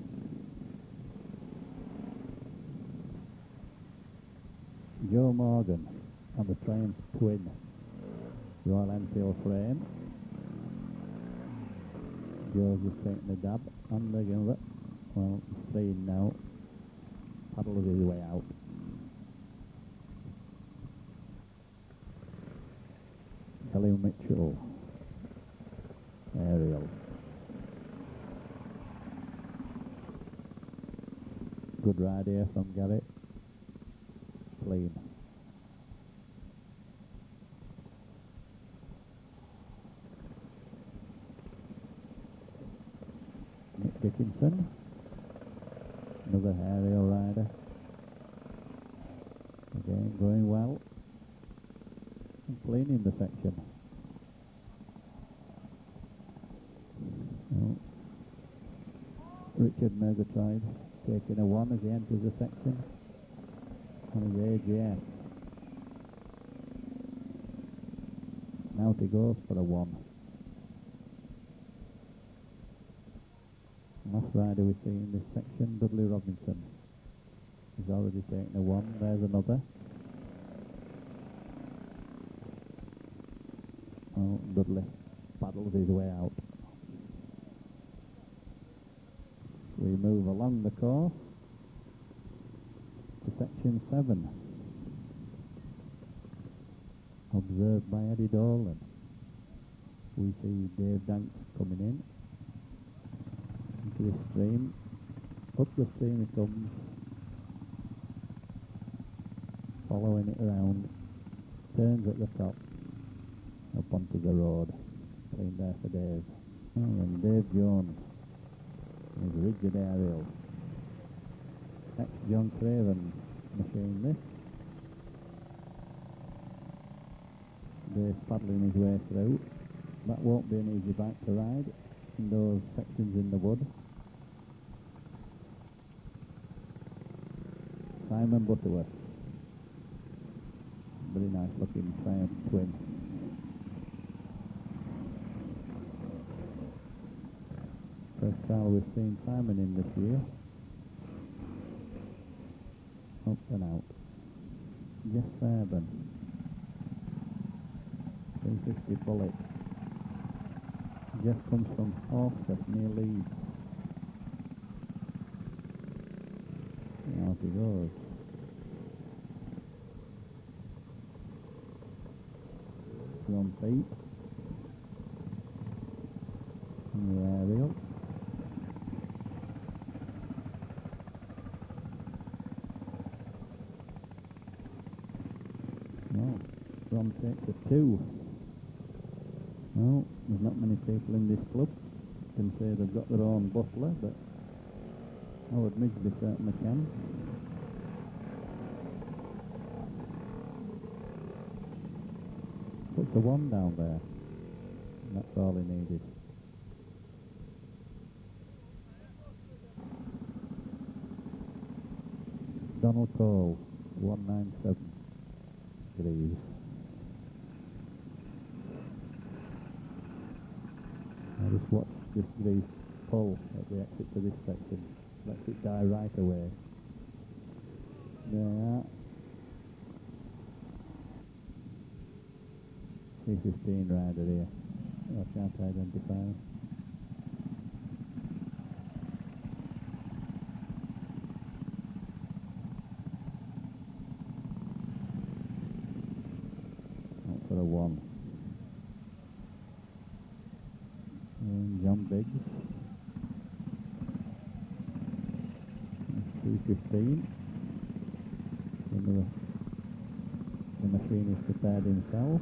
Joe Morgan on the Triumph Twin Royal Enfield frame. Joe's just taking a dab on the gunner. Well, he's 3 now. Paddles his way out. Kelly Mitchell. Aerial. Good ride here from Garrett. Clean. Nick Dickinson. Another aerial rider. Again, going well. And clean in the section. Well, Richard Murgatroyd taking a 1 as he enters the section on his AGS. Now he goes for a 1. Last rider we see in this section, Dudley Robinson. He's already taken a 1. There's another. Oh, Dudley paddles his way out. We move along the course to section 7. Observed by Eddie Dolan. We see Dave Danks coming in into the stream. Up the stream he comes, following it around, turns at the top, up onto the road. Clean there for Dave. Oh, and Dave Jones. His rigid aerial. Ex-John Craven machine this. Dave's paddling his way through. That won't be an easy bike to ride in those sections in the wood. Simon Butterworth. Very nice looking Triumph Twin. First car we've seen Simon in this year. Up and out. Jeff Fairbairn. 350 Bullet. Jeff comes from Horsham near Leeds. Out he goes. From feet. And the aerial. No, from takes a 2. Well, there's not many people in this club can say they've got their own butler, but Howard Midgley certainly can. Puts the 1 down there, and that's all he needed. Donald Cole, 197 Greaves. I just watched this Greaves pull at the exit to this section. Lets it die right away. There we are. 315 rider here. I can't identify him. Out for a 1. And John Biggs. 315. The machine is prepared himself.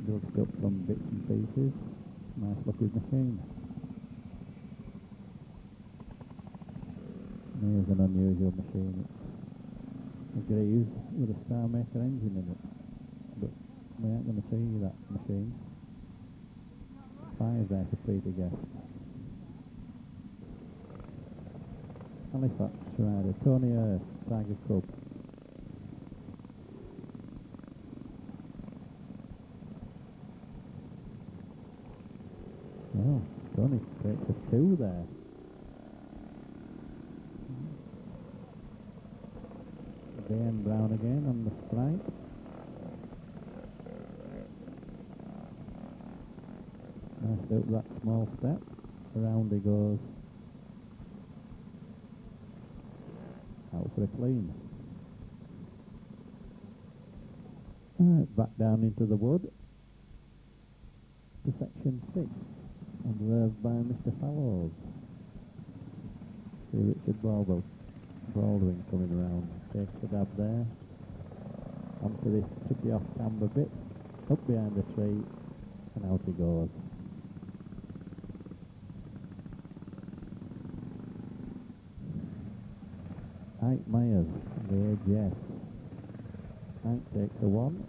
Built up from bits and pieces. Nice looking machine. Here's an unusual machine. agrees with a Star Maker engine in it, but we aren't going to see that machine. 5 there for Peter Guest. Halifax rider Tony Earth, Tiger Cub. Oh, Tony takes a 2 there. Dan Brown again on the strike. Nice out that small step. Around he goes. Out for a clean. Back down into the wood to section 6, observed by Mr. Fallows. See Richard Baldwin coming around, takes a dab there, onto this tricky off camber bit, up behind the tree, and out he goes. Ike Myers, the AGS. Ike takes a 1,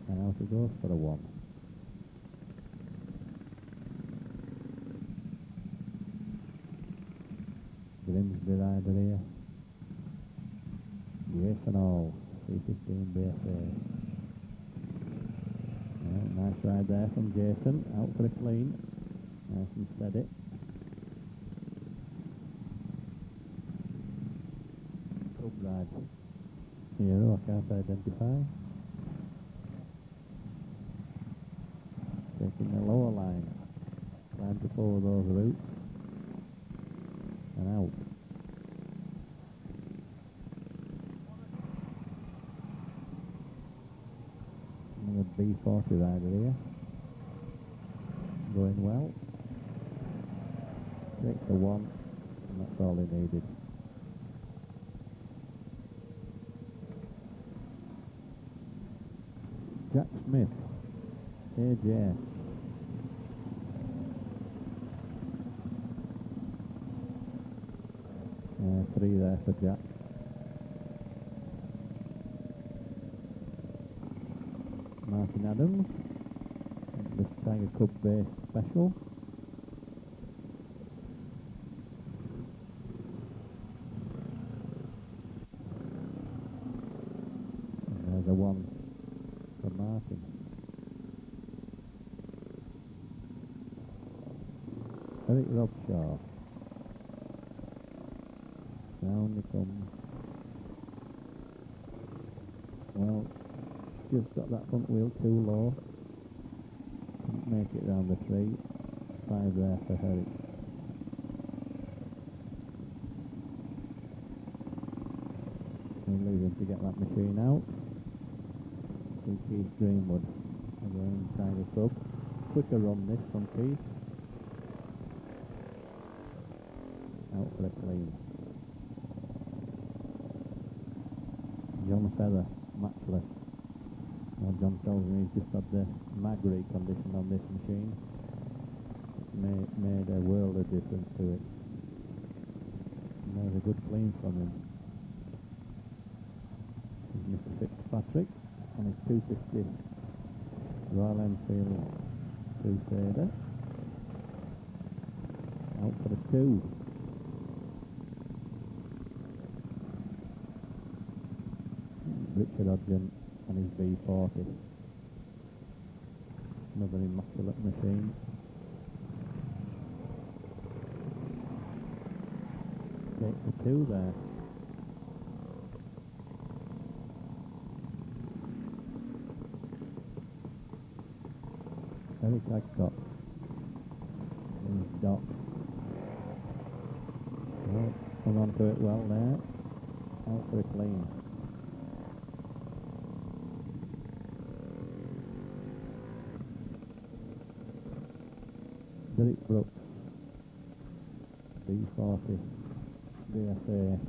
and out he goes for a 1. Grimsby rider here. Jason Hall, C15 BSA. Nice ride there from Jason, out for a clean. Nice and steady. Up ride. Hero, I can't identify. Taking the lower line. Trying to follow those routes. And out. Another B40 rider here. Going well. Takes the 1, and that's all he needed. Jack Smith, AJ. 3 there for Jack. Martin Adams, this Tiger Cub base special. And there's a 1 for Martin. Eric Robshaw. Down he comes. Well, just got that front wheel too low. Couldn't make it round the tree. 5 there for Eric. We'll leave him to get that machine out. See Keith Greenwood. Again, Tiger Cub. Quicker run this from Keith. Out for a clean. John Feather, matchless. Well, John tells me he's just had the mag recondition on this machine. It's made a world of difference to it. And there's a good clean from him. This is Mr. Fitzpatrick on his 250 Royal Enfield Crusader. Out for a 2. Richard Hodgson and his B40. Another immaculate machine. Takes the 2 there. Eric Adcock. His Doc. Well, hung on to it well there. Out for a clean. Derek Brooks, B40, DSA.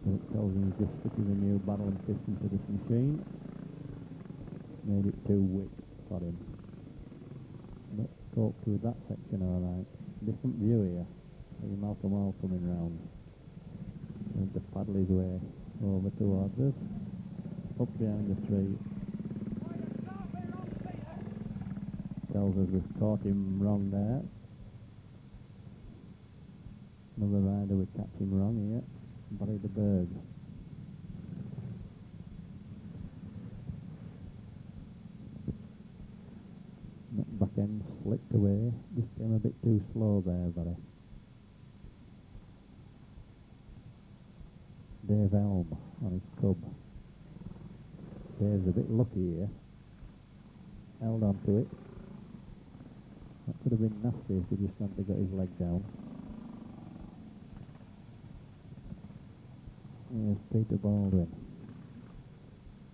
Derek tells me he's just fitting a new battling system to this machine. Made it too wick for him. But coped with that section alright. Different view here. See Malcolm Hall coming round. There's the paddle his way over towards us. Up behind the tree. Tells us we've caught him wrong there. Another rider would catch him wrong here. Barry the Berg. That back end slipped away. Just came a bit too slow there, Barry. Dave Elm on his cub. Dave's a bit lucky here. Held on to it. That could have been nasty if he just hadn't got his leg down. Here's Peter Baldwin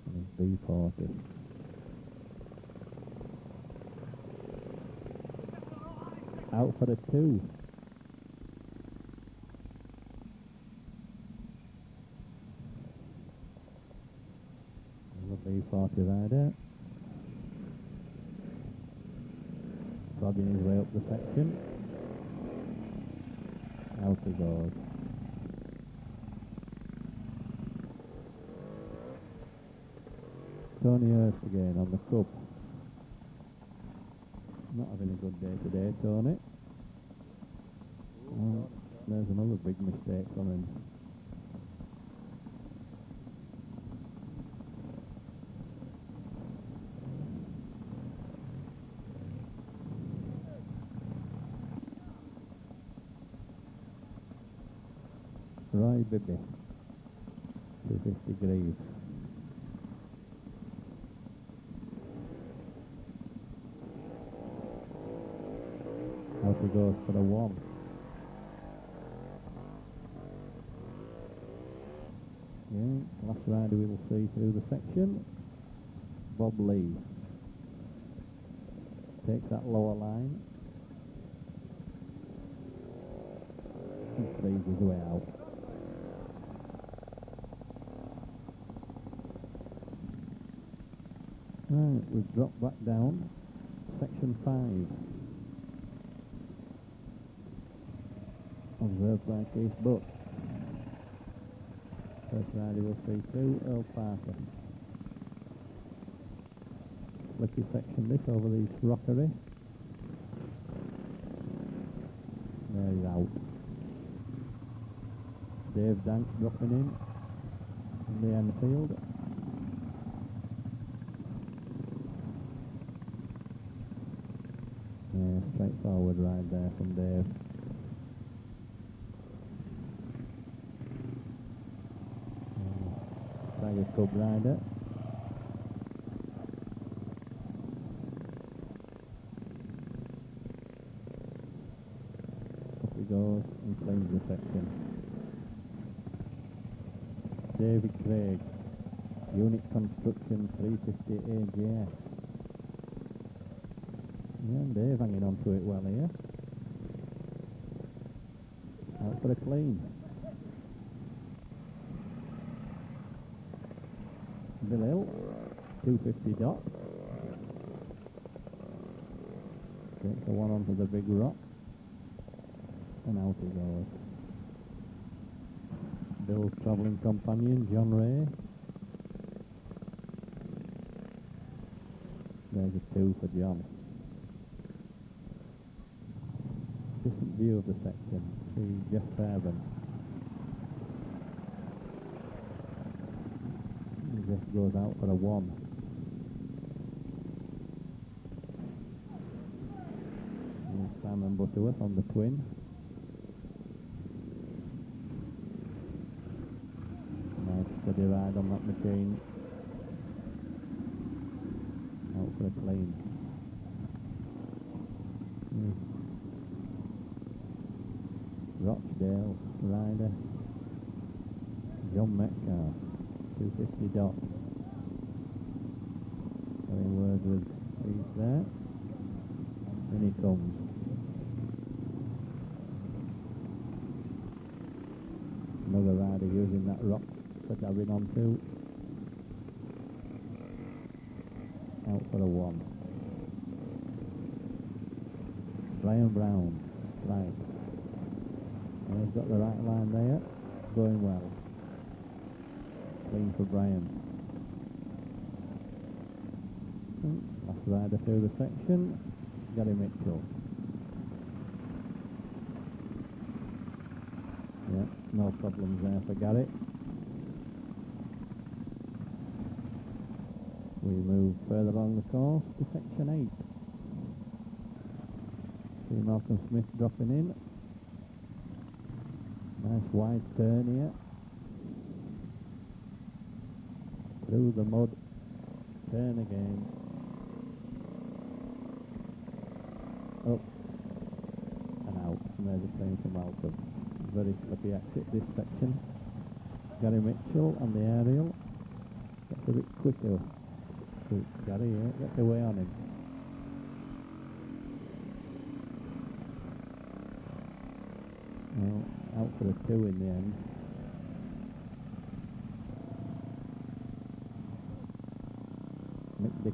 and his B40. Out for a 2. The B40 rider. Plodding his way up the section. Out he goes. Tony Hurst again on the cup. Not having a good day today, Tony. Oh, there's another big mistake from him. Roy Bibby, 250 Greaves. Out he goes for a 1. Yeah, last rider we will see through the section. Bob Lee. Takes that lower line. And frees his way out. Right, we've dropped back down. Section 5. Observed by Keith Butt. First rider we'll see through, Earl Parker. Slicky section this over the rockery. There he's out. Dave Dank dropping in the Enfield. Yeah, straightforward ride there from Dave. Tiger Cub rider. Up he goes and claims the section. David Craig, Unit Construction 350 AJS. Yeah, and Dave hanging on to it well here. Out for a clean. Bill Hill, 250 dot. Takes the 1 onto the big rock. And out he goes. Bill's travelling companion, John Ray. There's a 2 for John. Different view of the section. See Jeff Fairbairn. Jeff goes out for a 1. And Simon Butterworth on the twin. Nice steady ride on that machine. Out for a clean. Rochdale rider John Metcalf, 250 dot. Having words with these there. In he comes. Another rider using that rock to dab in onto. Out for a 1. Brian Brown, right. And he's got the right line there. going well. Clean for Brian. Last rider through the section, Gary Mitchell. Yeah, no problems there for Gary. We move further along the course to section 8. See Malcolm Smith dropping in. Nice wide turn here. Through the mud. Turn again. Up and out. And there's a plane for Malcolm. Very slippy exit this section. Gary Mitchell on the aerial. Gets a bit quicker. Gary here, gets away on him. Well, out for a 2 in the end. Mick Dick